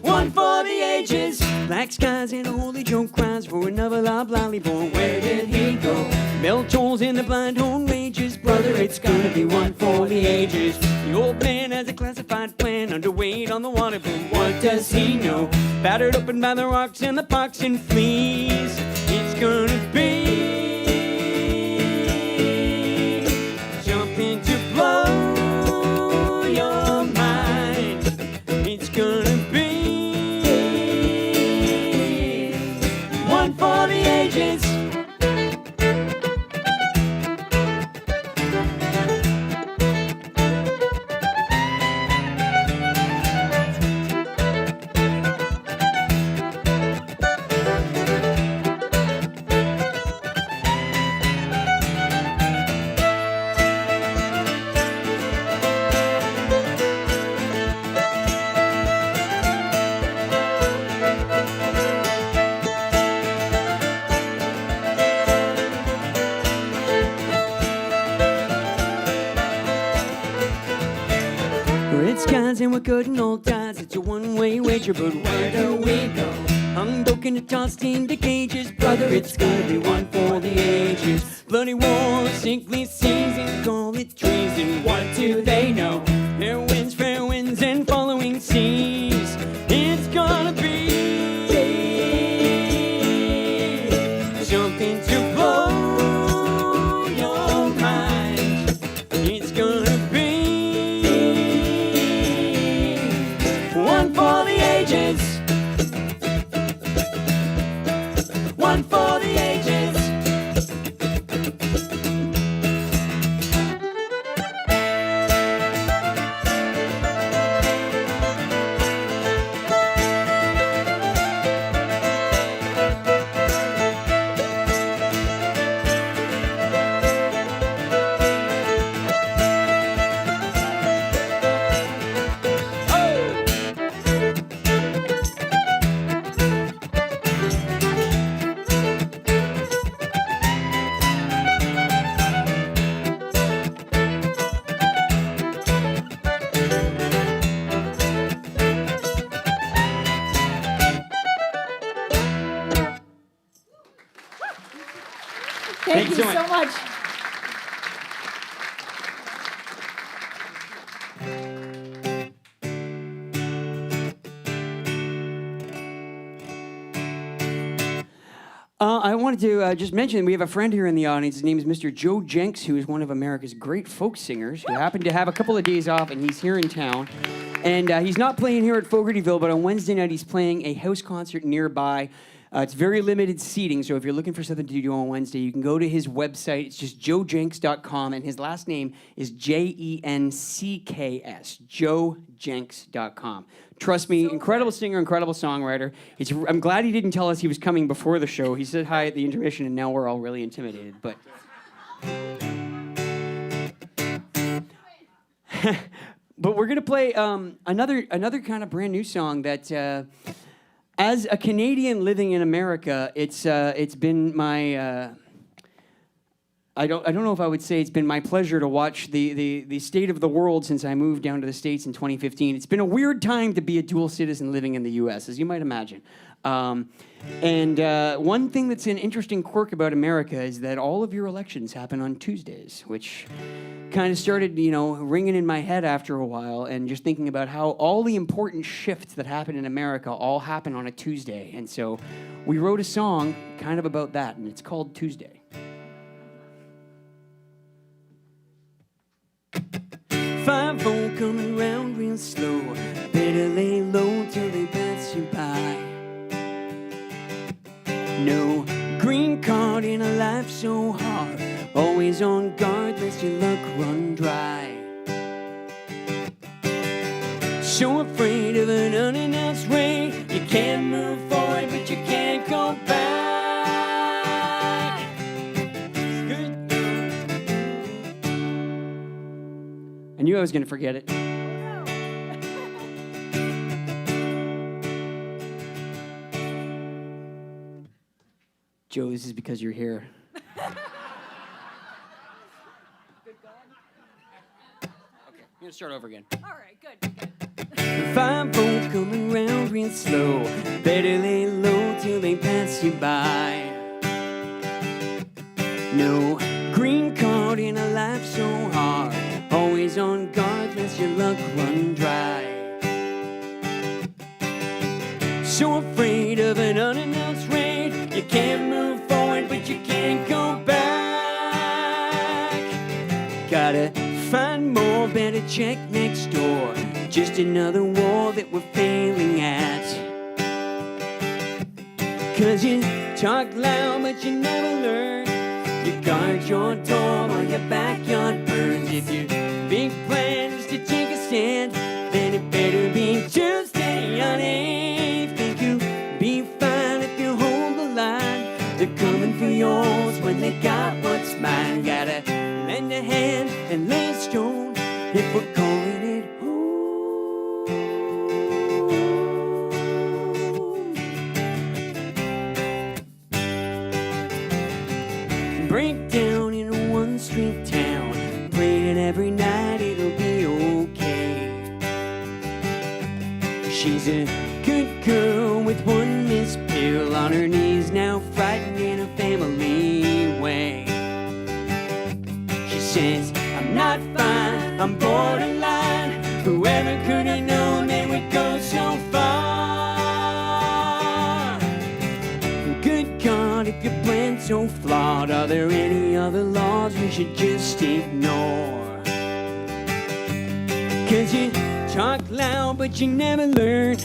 One for the ages. Black skies and a holy joke cries for another loblolly born. Where did he go? Bell tolls in the blind horn rages. Brother, it's gonna be one for the ages. The old man has a classified plan underway on the water, but what does he know? Battered open by the rocks and the pox and fleas. It's gonna be something to blow your mind. It's gonna be one for the ages. It's guys and we're cutting all ties. It's a one-way wager, but where do we go? Unbroken and tossed into cages. Brother, it's gonna be one for the ages. Bloody wars, sickly seas, and call it treason. What do they know? Fair winds, and following seas. It's gonna be something to blow your mind. It's gonna be one for the ages. One for the ages. Thank you so much. I wanted to just mention we have a friend here in the audience. His name is Mr. Joe Jenks, who is one of America's great folk singers, who happened to have a couple of days off, and he's here in town. And he's not playing here at Fogartyville, but on Wednesday night he's playing a house concert nearby. It's very limited seating, so if you're looking for something to do on Wednesday, you can go to his website. It's just joejenks.com, and his last name is Jenks, joejenks.com. Trust me, incredible singer, incredible songwriter. I'm glad he didn't tell us he was coming before the show. He said hi at the intermission, and now we're all really intimidated. But but we're gonna play another kind of brand new song that, as a Canadian living in America, it's been my. I don't know if I would say it's been my pleasure to watch the state of the world since I moved down to the States in 2015. It's been a weird time to be a dual citizen living in the U.S., as you might imagine. And one thing that's an interesting quirk about America is that all of your elections happen on Tuesdays, which kind of started, ringing in my head after a while, and just thinking about how all the important shifts that happen in America all happen on a Tuesday. And so we wrote a song kind of about that, and it's called Tuesday. 5-0 coming round real slow. Better lay low till they pass you by. No green card in a life so hard. Always on guard lest your luck run dry. So afraid of an unannounced raid. You can't move forward but you can't go back. I knew I was going to forget it. Joe, this is because you're here. Okay, I'm going to start over again. All right, good. 5-0 coming round real slow. Better lay low till they pass you by. No green card in a life so hard. Always on guard lest your luck run dry. So afraid of an unannounced raid. You can't move forward but you can't go back. Gotta find more, better check next door. Just another war that we're failing at. 'Cause you talk loud but you never learn. You guard your door while your backyard burns. If your big plan is to take a stand, then it better be Tuesday, honey. Think you'll be fine if you hold the line. They're coming for yours when they got what's mine. Gotta lend a hand and lay a stone if we're calling it home. Break down in a one-street town, praying every night it'll be okay. She's a good girl with one missed pill on her knees, now frightened in a family way. She says, I'm not fine, I'm borderline. Whoever could have known they would go so far. Good God, if your plan's so flawed, are there any other laws we should just ignore? 'Cause you talk loud but you never learn.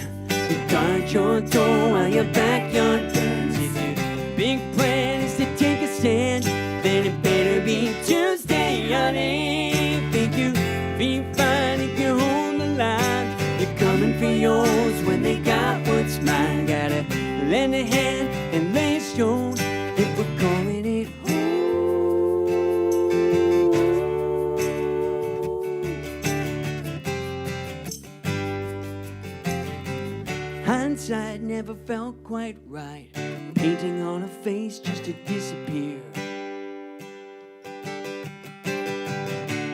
You guard your door while your backyard burns. If your big plan is to take a stand, then it better be Tuesday, honey. Think you'll be fine if you hold the line. They're coming for yours when they got what's mine. Gotta lend a hand and lay a stone if we're calling it home. Hindsight never felt quite right. Painting on a face just to disappear.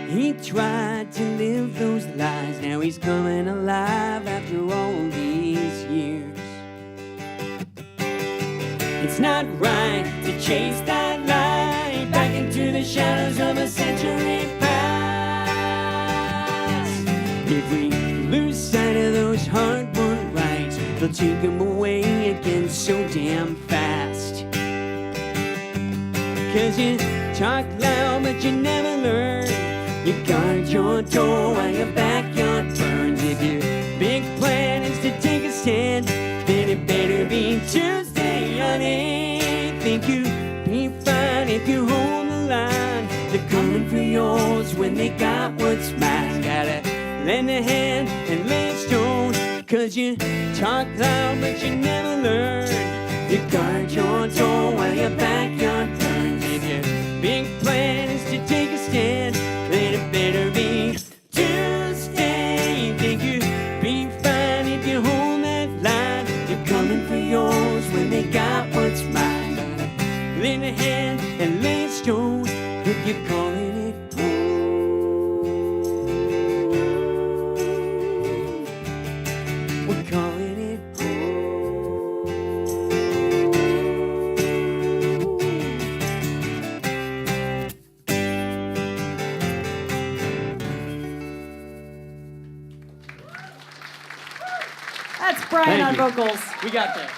He tried to live those lies. Now he's coming alive after all these years. It's not right to chase that light back a century past. If we lose sight of those hard-won rights, they'll take them away again so damn fast. 'Cause you talk loud but you never learn. You guard your door while your backyard burns. If your big plan is to take a stand, then it better be Tuesday, honey. Think you'd be fine if you hold the line. They're coming for yours when they got what's mine. Gotta lend a hand and lay a stone. 'Cause you talk loud but you never learn. You guard your door while your backyard burns. If your big plan is to take a stand, then it better be Tuesday. Think you'd be fine if you hold that line. You're coming for yours when they got what's mine. Lend a hand and lay a stone if you're calling it home. We're calling it That's Brian Thank on you. vocals. We got there.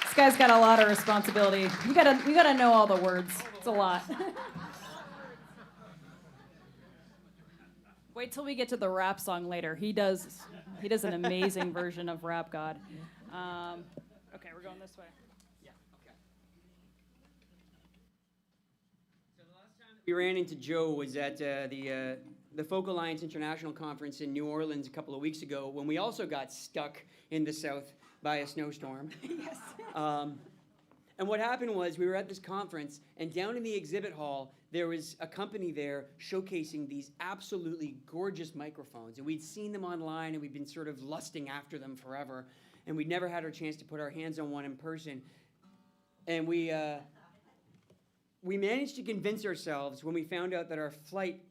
This guy's got a lot of responsibility. You gotta know all the words. It's a lot. Wait till we get to the rap song later. He does an amazing version of Rap God. Okay, we're going this way. We ran into Joe was at the Folk Alliance International Conference in New Orleans a couple of weeks ago when we also got stuck in the south by a snowstorm. Yes. And what happened was we were at this conference, and down in the exhibit hall, there was a company there showcasing these absolutely gorgeous microphones. And we'd seen them online, and we'd been sort of lusting after them forever. And we'd never had our chance to put our hands on one in person. And we managed to convince ourselves when we found out that our flight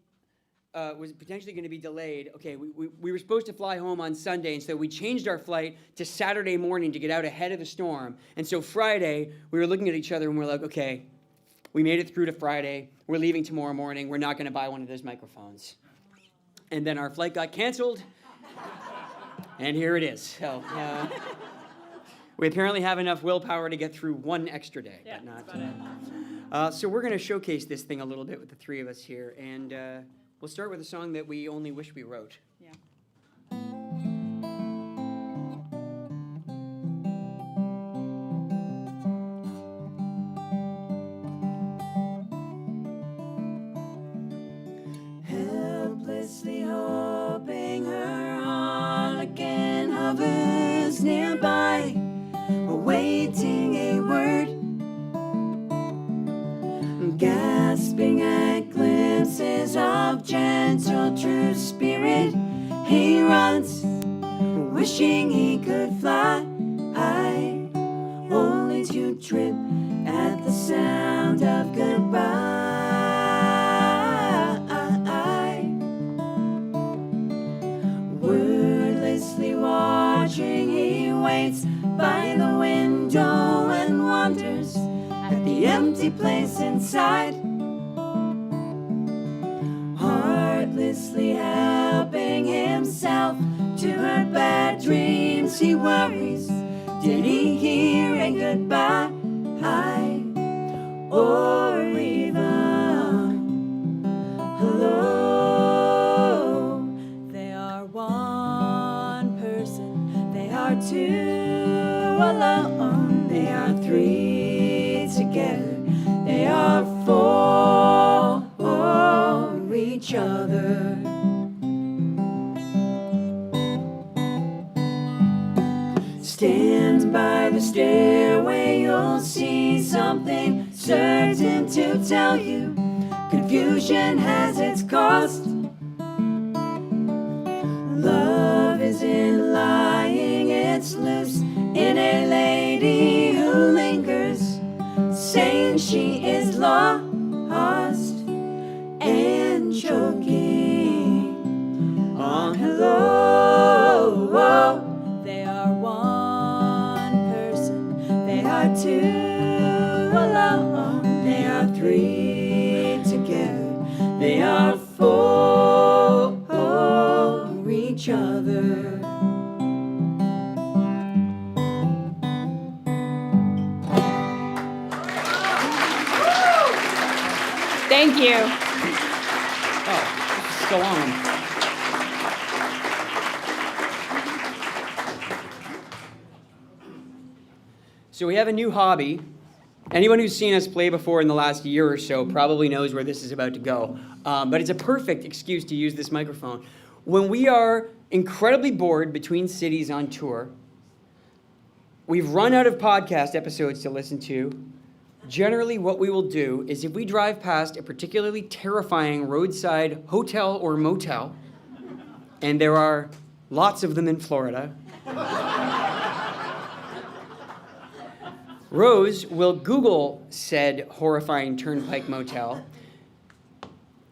was potentially going to be delayed. Okay, we were supposed to fly home on Sunday, and so we changed our flight to Saturday morning to get out ahead of the storm. And so Friday, we were looking at each other, and we're like, okay, we made it through to Friday. We're leaving tomorrow morning. We're not going to buy one of those microphones. And then our flight got canceled, and here it is. So we apparently have enough willpower to get through one extra day, Yeah, but not. that's about it. So we're going to showcase this thing a little bit with the three of us here, and we'll start with a song that we only wish we wrote. Yeah. Helplessly hoping her harlequin hovers nearby, awaiting a word, gasping at glimpses of gentle true spirit. He runs, wishing he could fly, only to trip at the sound of goodbye. Wordlessly watching, he waits by the window and wonders at the empty place inside. Heartlessly helping himself to her bad dreams, he worries, did he hear a goodbye? Or even hello? They are one person, they are two alone, they are three together, they are for each other. Stand by the stairway, you'll see something certain to tell you. Confusion has its cost. Love isn't lying, it's loose in a lady who lingers, saying she is lost and choking on hello. They are one person, they are two alone, they are three three together, they are for each other. Thank you. Oh, still on. So we have a new hobby. Anyone who's seen us play before in the last year or so probably knows where this is about to go. But it's a perfect excuse to use this microphone. When we are incredibly bored between cities on tour, we've run out of podcast episodes to listen to. Generally, what we will do is if we drive past a particularly terrifying roadside hotel or motel, and there are lots of them in Florida, Rose will Google said horrifying turnpike motel,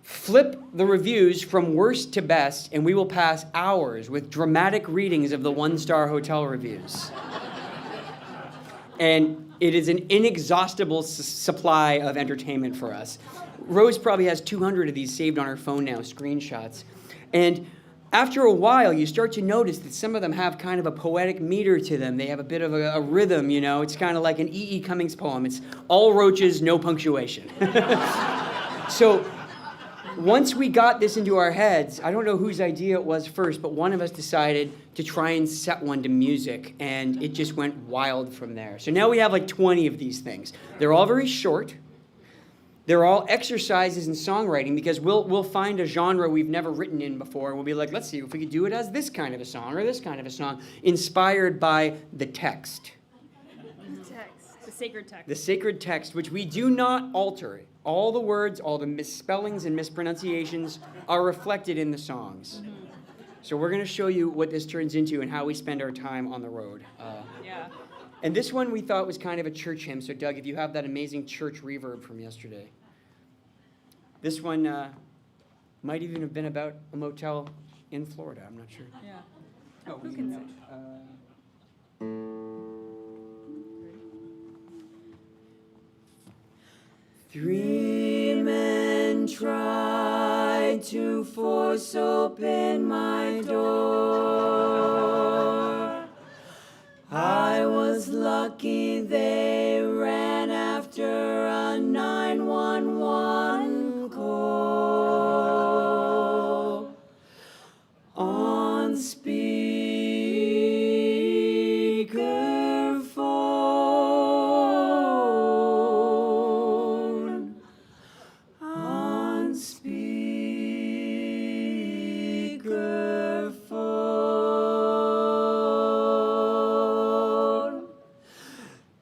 flip the reviews from worst to best, and we will pass hours with dramatic readings of the one-star hotel reviews. And it is an inexhaustible supply of entertainment for us. Rose probably has 200 of these saved on her phone now, screenshots. And after a while, you start to notice that some of them have kind of a poetic meter to them. They have a bit of a rhythm, you know. It's kind of like an E.E. Cummings poem. It's all roaches, no punctuation. So once we got this into our heads, I don't know whose idea it was first, but one of us decided to try and set one to music, and it just went wild from there. So now we have like 20 of these things. They're all very short. They're all exercises in songwriting because we'll find a genre we've never written in before, and we'll be like, let's see if we could do it as this kind of a song or this kind of a song, inspired by the text. The sacred text. The sacred text, which we do not alter. All the words, all the misspellings and mispronunciations are reflected in the songs. Mm-hmm. So we're going to show you what this turns into and how we spend our time on the road. Yeah. And this one we thought was kind of a church hymn. So Doug, if you have that amazing church reverb from yesterday. This one might even have been about a motel in Florida. I'm not sure. Yeah. Oh, Who can say? Three men tried to force open my door. I was lucky they ran after a 911 call. On speakerphone. On speakerphone.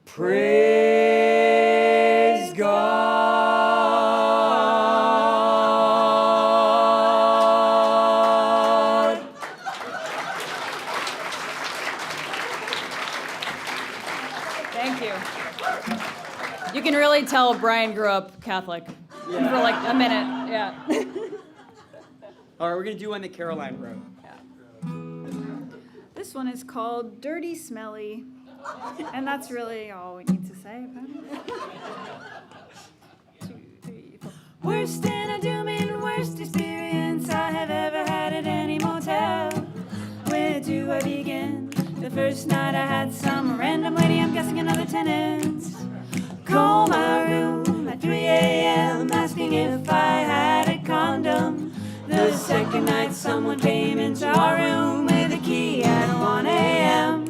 Praise God. Thank you. You can really tell Brian grew up Catholic for like a minute. Yeah. All right, we're going to do one that Caroline wrote. This one is called Dirty Smelly. And that's really all we need to say about it. 2, 3, 4. Worst and a dooming worst experience I have ever had at any motel. Where do I begin? The first night I had some random lady, I'm guessing another tenant, call my room at 3 a.m. asking if I had a condom. The second night someone came into our room with a key at 1 a.m.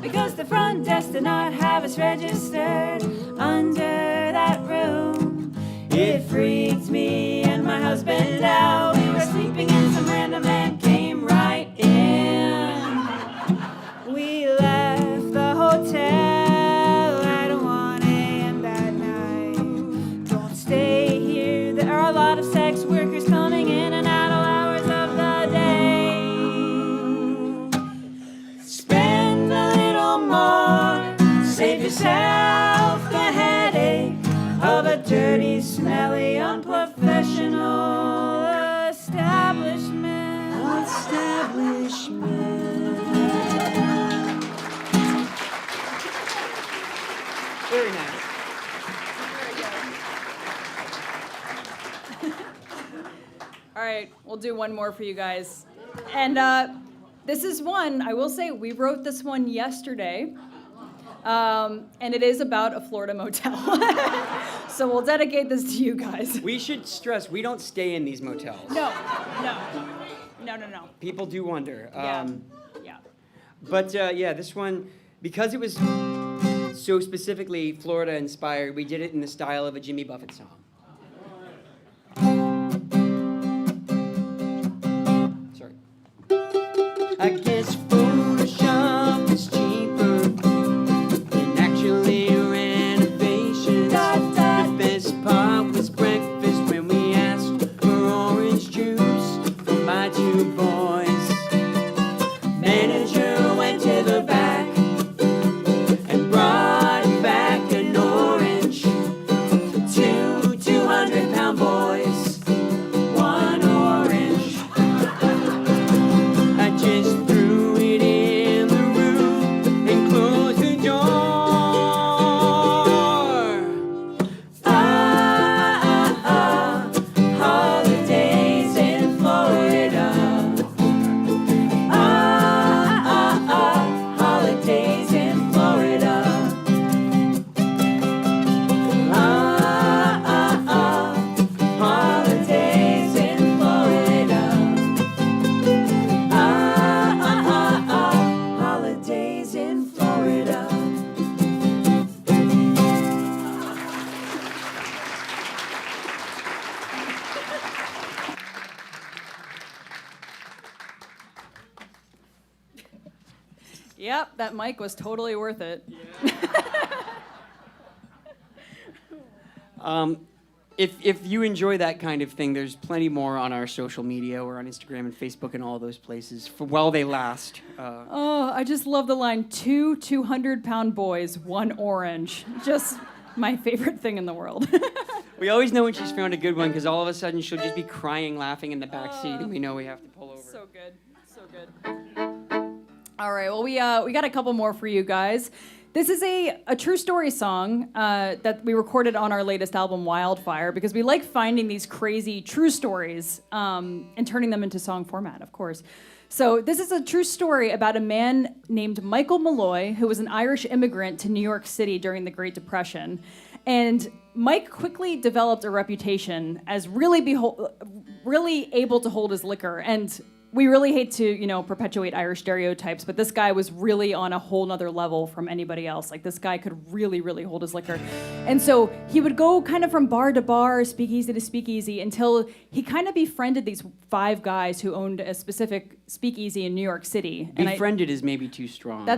because the front desk did not have us registered under that room. It freaked me and my husband out. We were sleeping and some random man came right in. We left the hotel at 1 a.m. that night. Don't stay here, there are a lot of sex workers coming in and out all hours of the day. Spend a little more, save yourself the headache of a dirty, smelly, unprofessional establishment. right, we'll do one more for you guys. And this is one, I will say, we wrote this one yesterday. And it is about a Florida motel. So we'll dedicate this to you guys. We should stress, we don't stay in these motels. No. People do wonder. Yeah. But yeah, this one, because it was so specifically Florida inspired, we did it in the style of a Jimmy Buffett song. Sorry. I guess Photoshop is cheaper than actually renovations. The best part was breakfast when we asked for orange juice for my two boys. Manager went to the back and brought back an orange. Two 200-pound boys, one orange. I just threw it in the room and closed the door. Holidays in Florida. Holidays in Florida. Holidays in Florida. Holidays in Florida. Yep, that mic was totally worth it. If you enjoy that kind of thing, there's plenty more on our social media. We're on Instagram and Facebook and all those places for while they last. Oh, I just love the line, two 200-pound boys, one orange. Just my favorite thing in the world. We always know when she's found a good one because all of a sudden she'll just be crying, laughing in the back seat, and we know we have to pull over. So good, so good. All right, well, we got a couple more for you guys. This is a true story song that we recorded on our latest album, Wildfire, because we like finding these crazy true stories and turning them into song format, of course. So this is a true story about a man named Michael Malloy, who was an Irish immigrant to New York City during the Great Depression. And Mike quickly developed a reputation as really able to hold his liquor. And we really hate to, perpetuate Irish stereotypes, but this guy was really on a whole nother level from anybody else. Like, this guy could really, really hold his liquor. And so he would go kind of from bar to bar, speakeasy to speakeasy, until he kind of befriended these 5 guys who owned a specific speakeasy in New York City. Befriended is maybe too strong.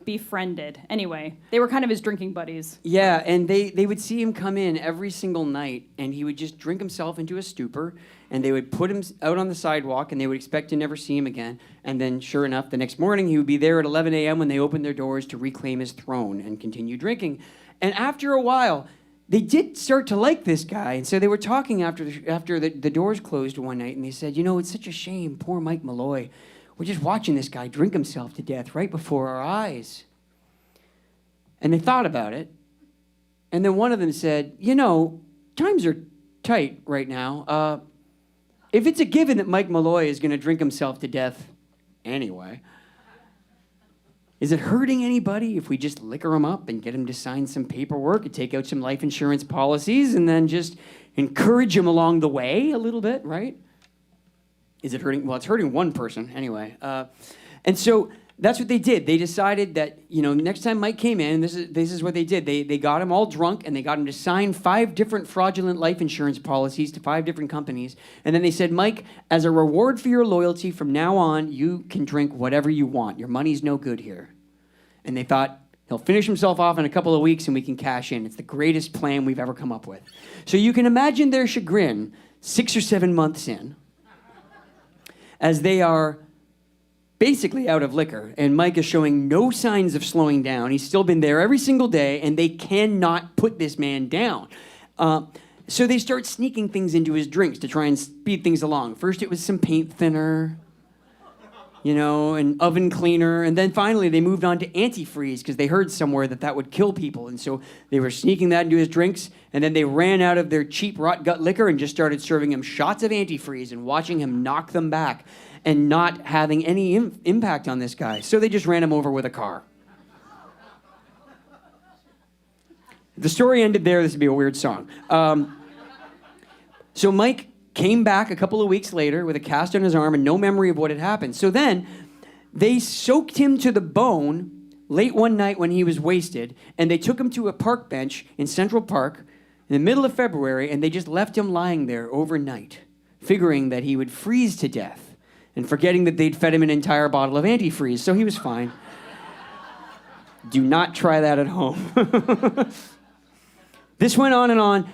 Befriended. Anyway, they were kind of his drinking buddies. Yeah, and they would see him come in every single night, and he would just drink himself into a stupor, and they would put him out on the sidewalk, and they would expect to never see him again. And then, sure enough, the next morning, he would be there at 11 a.m. when they opened their doors to reclaim his throne and continue drinking. And after a while, they did start to like this guy, and so they were talking after the doors closed one night, and they said, it's such a shame, poor Mike Malloy. We're just watching this guy drink himself to death right before our eyes. And they thought about it, and then one of them said, times are tight right now. If it's a given that Mike Malloy is going to drink himself to death anyway, is it hurting anybody if we just liquor him up and get him to sign some paperwork and take out some life insurance policies and then just encourage him along the way a little bit, right? Is it hurting? Well, it's hurting one person anyway. And so that's what they did. They decided that, next time Mike came in, this is what they did. They got him all drunk, and they got him to sign 5 different fraudulent life insurance policies to 5 different companies. And then they said, Mike, as a reward for your loyalty, from now on, you can drink whatever you want. Your money's no good here. And they thought, he'll finish himself off in a couple of weeks, and we can cash in. It's the greatest plan we've ever come up with. So you can imagine their chagrin 6 or 7 months in, as they are basically out of liquor, and Mike is showing no signs of slowing down. He's still been there every single day, and they cannot put this man down. So they start sneaking things into his drinks to try and speed things along. First, it was some paint thinner. an oven cleaner. And then finally they moved on to antifreeze because they heard somewhere that would kill people. And so they were sneaking that into his drinks. And then they ran out of their cheap rot gut liquor and just started serving him shots of antifreeze and watching him knock them back and not having any impact on this guy. So they just ran him over with a car. The story ended there. This would be a weird song. So Mike came back a couple of weeks later with a cast on his arm and no memory of what had happened. So then they soaked him to the bone late one night when he was wasted, and they took him to a park bench in Central Park in the middle of February, and they just left him lying there overnight, figuring that he would freeze to death and forgetting that they'd fed him an entire bottle of antifreeze, so he was fine. Do not try that at home. This went on and on.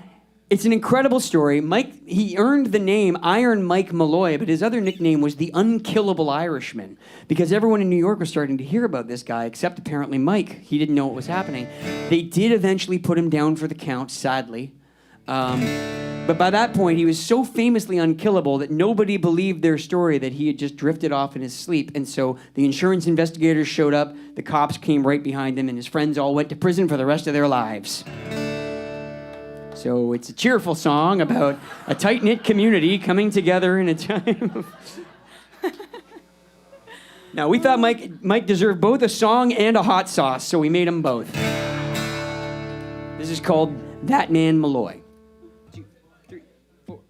It's an incredible story. Mike, he earned the name Iron Mike Malloy, but his other nickname was the Unkillable Irishman because everyone in New York was starting to hear about this guy, except apparently Mike. He didn't know what was happening. They did eventually put him down for the count, sadly. But by that point, he was so famously unkillable that nobody believed their story that he had just drifted off in his sleep. And so the insurance investigators showed up, the cops came right behind him, and his friends all went to prison for the rest of their lives. So it's a cheerful song about a tight-knit community coming together in a time of... Now, we thought Mike deserved both a song and a hot sauce, so we made him both. This is called That Man Malloy. 2, 3, 4.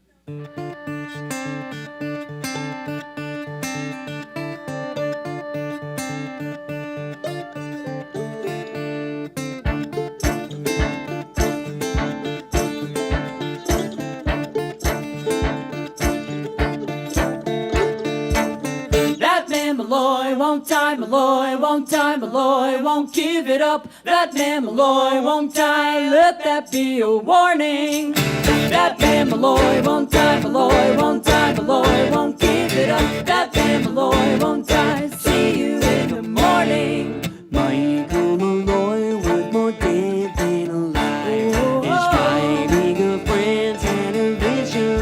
Malloy won't die, Malloy won't die, Malloy won't give it up. That man Malloy won't die, let that be a warning. That man Malloy won't die, Malloy won't die, Malloy won't give it up. That man Malloy won't die, see you in the morning. Michael Malloy was more dead than alive. He's fighting a friend's television.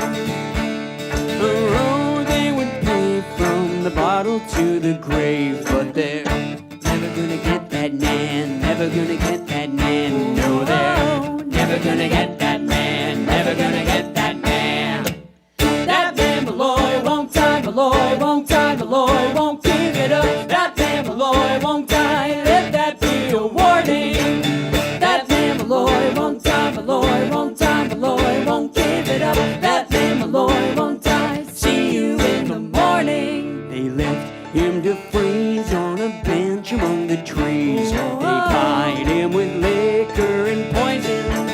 The road they would pay from the bottle to the grave, but they're never gonna get that man, never gonna get that man. No, they're never gonna get that man, never gonna get that man. That man Malloy won't die, Malloy won't die, Malloy won't give it up. That man Malloy won't die, let that be a warning. That man Malloy won't die, Malloy won't die, Malloy won't give it up. That man Malloy won't die, see you in the morning. They left him to freeze on a bench among the trees. They plied him with liquor and poison,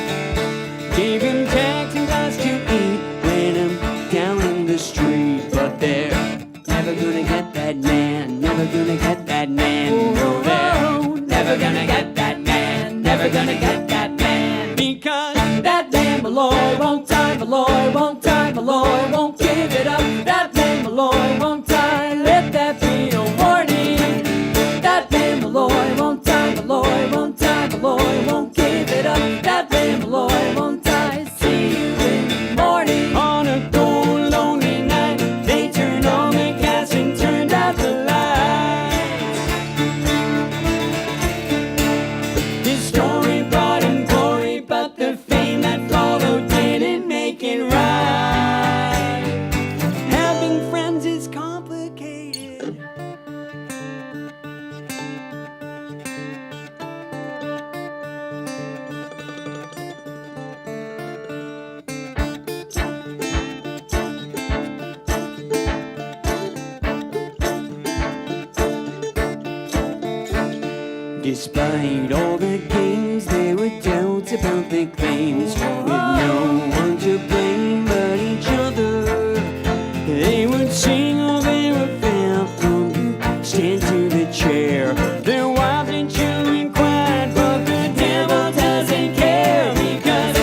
gave him taxiderms to eat, ran him down in the street. But they're never gonna get that man, never gonna get that man. No, they're never gonna get that man, never gonna get that man. Because that man Malloy won't die, Malloy won't die, Malloy won't give it up. That man Malloy won't die, let that be a warning. That man Malloy won't die, Malloy won't die, Malloy won't give it up. That man Malloy won't die, see you in the morning. on a cold, lonely night, they turned on the gas and turned out the lights. His story brought him glory, but the fame that followed didn't make it right. Having friends is complicated. Despite all the games, there were doubts about their claims, with no one to blame but each other. They would sing all their affair from the stand to the chair. Their wives and children cried, but the devil doesn't care because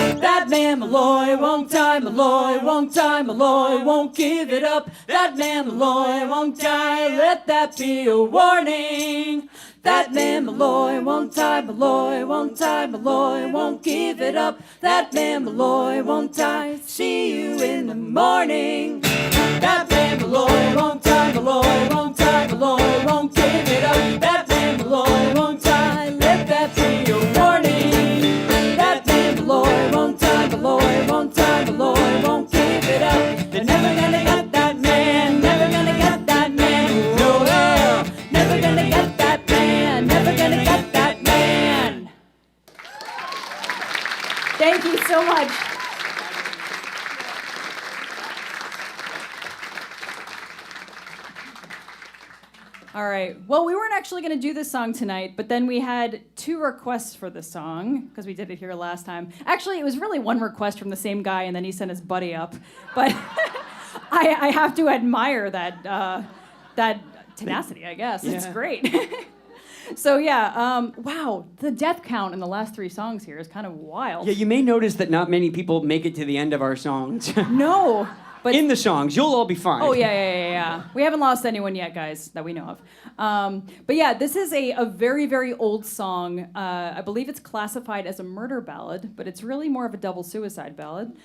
That man Malloy won't die, Malloy won't die, Malloy won't give it up. That man Malloy won't die, let that be a warning. That man Malloy won't die, Malloy won't die, Malloy won't give it up. That man Malloy won't die, see you in the morning. That man Malloy won't die, Malloy won't die, Malloy All right. Well, we weren't actually going to do this song tonight, but then we had 2 requests for this song because we did it here last time. Actually, it was really 1 request from the same guy, and then he sent his buddy up. But I have to admire that tenacity, I guess. It's great. So yeah, wow, the death count in the last 3 songs here is kind of wild. Yeah, you may notice that not many people make it to the end of our songs. No. But in the songs, you'll all be fine. Oh, yeah. We haven't lost anyone yet, guys, that we know of. But yeah, this is a very, very old song. I believe it's classified as a murder ballad, but it's really more of a double suicide ballad.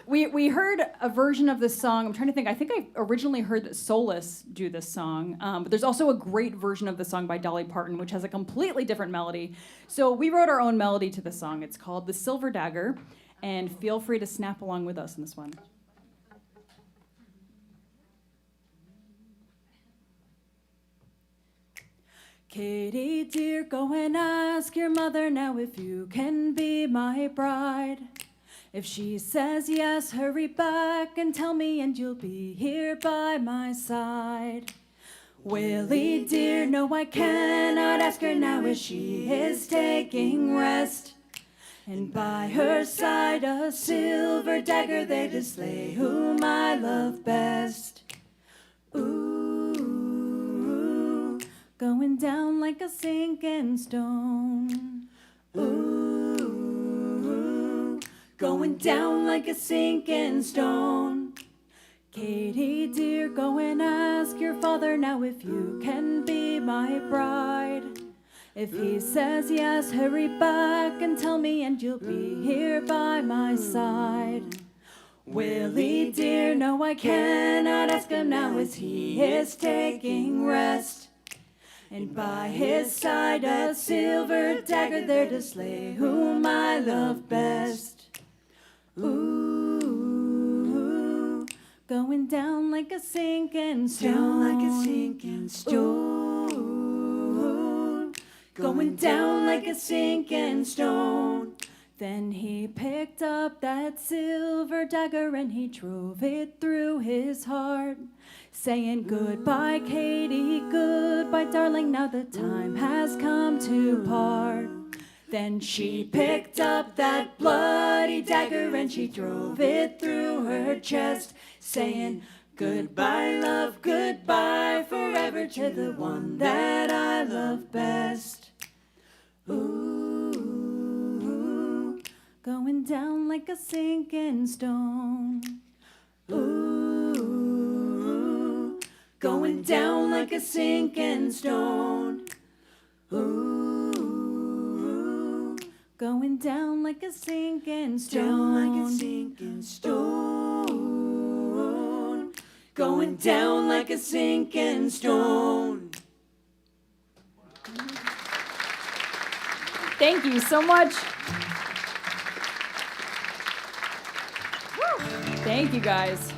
We heard a version of this song. I'm trying to think. I think I originally heard Solace do this song. But there's also a great version of the song by Dolly Parton, which has a completely different melody. So we wrote our own melody to the song. It's called The Silver Dagger. And feel free to snap along with us in this one. Katie, dear, go and ask your mother now if you can be my bride. If she says yes, hurry back and tell me, and you'll be here by my side. Willie, dear, no, I cannot ask her now as she is taking rest. And by her side a silver dagger there to slay whom I love best. Ooh, going down like a sinking stone. Ooh, going down like a sinking stone. Katie, dear, go and ask your father now if you can be my bride. If he says yes, hurry back and tell me, and you'll be here by my side. Willie, dear, no, I cannot ask him now as he is taking rest. And by his side a silver dagger there to slay whom I love best. Ooh, going down like a sinking stone. Down like a sinking stone. Going down like a sinking stone. Then he picked up that silver dagger and he drove it through his heart, saying, goodbye, Katie, goodbye, darling, now the time has come to part. Then she picked up that bloody dagger and she drove it through her chest, saying, goodbye, love, goodbye, forever to the one that I love best. Ooh, going down like a sinking stone. Ooh, going down like a sinking stone. Ooh, going down like a sinking stone. Down like a sinking stone. Going down like a sinking stone. Thank you so much. Woo. Thank you, guys.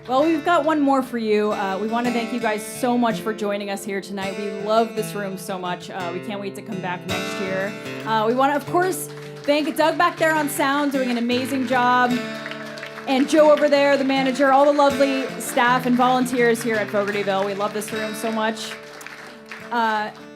Well, we've got one more for you. We want to thank you guys so much for joining us here tonight. We love this room so much. We can't wait to come back next year. We want to, of course, thank Doug back there on sound, doing an amazing job. And Joe over there, the manager, all the lovely staff and volunteers here at Fogartyville. We love this room so much.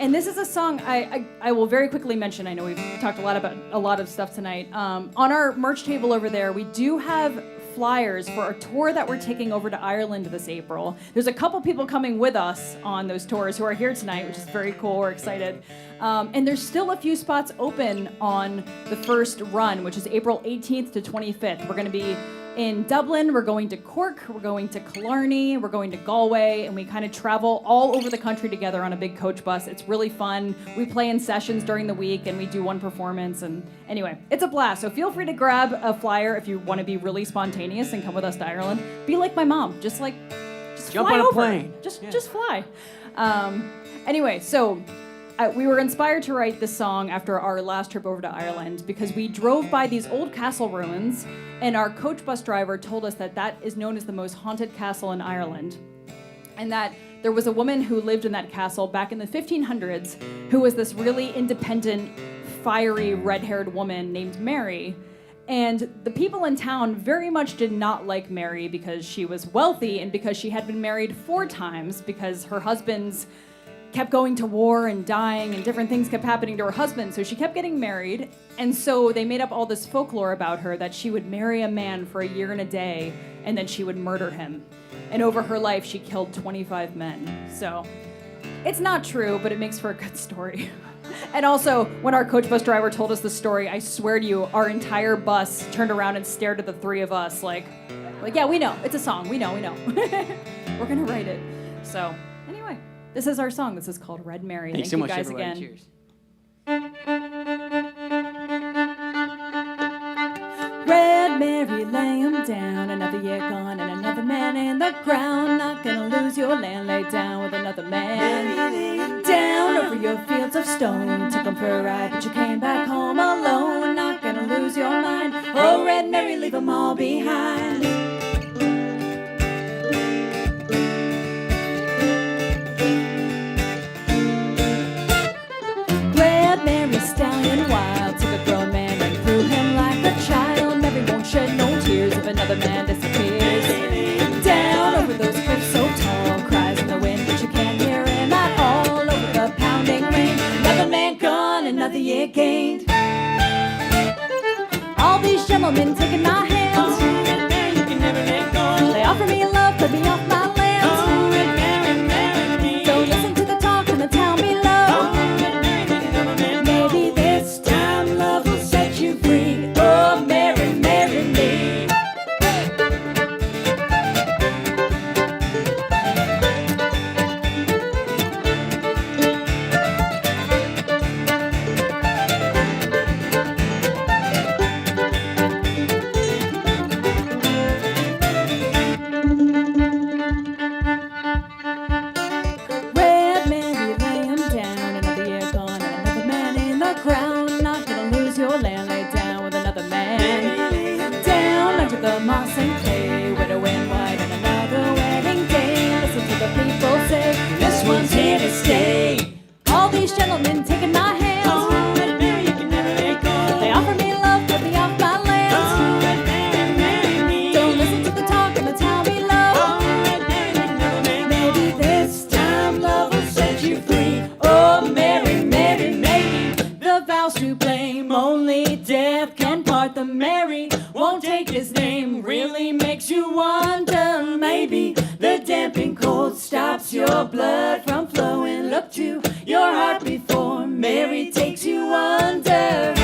And this is a song I will very quickly mention. I know we've talked about a lot of stuff tonight. On our merch table over there, we do have flyers for a tour that we're taking over to Ireland this April. There's a couple people coming with us on those tours who are here tonight, which is very cool. We're excited. And there's still a few spots open on the first run, which is April 18th to 25th. We're going to be in Dublin, we're going to Cork, we're going to Killarney, we're going to Galway, and we kind of travel all over the country together on a big coach bus. It's really fun. We play in sessions during the week, and we do one performance. And anyway, it's a blast. So feel free to grab a flyer if you want to be really spontaneous and come with us to Ireland. Be like my mom, just jump fly on a over. plane. Just fly. Anyway, so we were inspired to write this song after our last trip over to Ireland because we drove by these old castle ruins, and our coach bus driver told us that is known as the most haunted castle in Ireland, and that there was a woman who lived in that castle back in the 1500s who was this really independent, fiery, red-haired woman named Mary, And the people in town very much did not like Mary because she was wealthy and because she had been married 4 times because her husbands kept going to war and dying and different things kept happening to her husband. So she kept getting married. And so they made up all this folklore about her that she would marry a man for a year and a day and then she would murder him. And over her life, she killed 25 men. So it's not true, but it makes for a good story. And also, when our coach bus driver told us the story, I swear to you, our entire bus turned around and stared at the 3 of us like, yeah, we know. It's a song. We know. We're going to write it. So, anyway, this is our song. This is called Red Mary. Thanks Thank so you much, guys everyone. again. Cheers. Red Mary, lay 'em down. Another year gone and another man in the ground. Not gonna lose your land, lay down with another man. Down over your fields of stone. Took 'em for a ride, but you came back home alone. Not gonna lose your mind. Oh, Red Mary, leave 'em all behind. Red Mary, stallion wild. Took a grown man and threw him like a child. Mary won't shed no tears if another man disappears. Down over those cliffs so tall, cries in the wind, but you can't hear him at all. Over the pounding rain, another man gone, another year gained. All these gentlemen taking my hands. They offer me love, put me off my land. Don't listen to the talk in the town below. Maybe this time love will set you free. Oh, Mary, marry me. Red Mary, lay 'em down. Another year gone and another man in the ground. Not gonna lose your land, lay down with another man. Down under the moss and clay, widow and white and another wedding day. Listen to the people say, this one's here to stay. All these gentlemen taking my hands. They offer me love, put me off my land. Don't listen to the talk in the town below. Maybe this time love will set you free. Oh, Mary, Mary, maybe the vows to blame. Only death can part the Mary. Won't take his name. Really makes you wonder. Maybe the damping cold stops your blood from flowing. Look to your heart before Mary takes you under.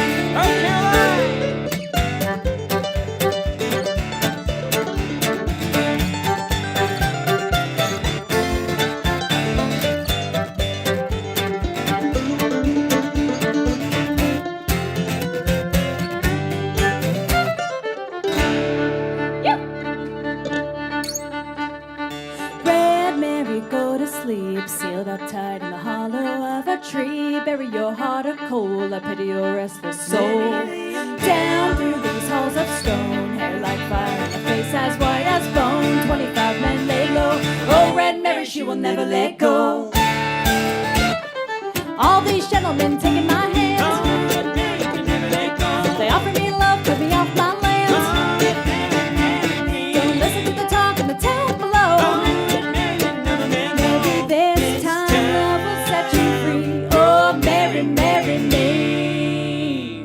Red Mary, go to sleep, sealed up tight in the hollow of a tree. Bury your heart of coal, I pity your restless soul. Down through these halls of stone, hair like fire and a face as white as bone. 25 men lay low. Oh, Red Mary, she will never let go. All these gentlemen taking my hands. They offer me love, put me off my land. Don't listen to the talk in the town below. Maybe this time love will set you free. Oh, Mary, marry me.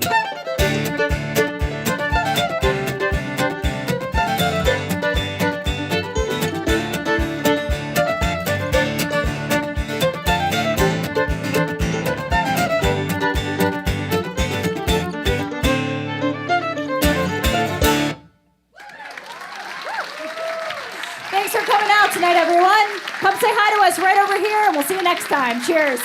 Thanks for coming out tonight, everyone. Come say hi to us right over here, and we'll see you next time. Cheers.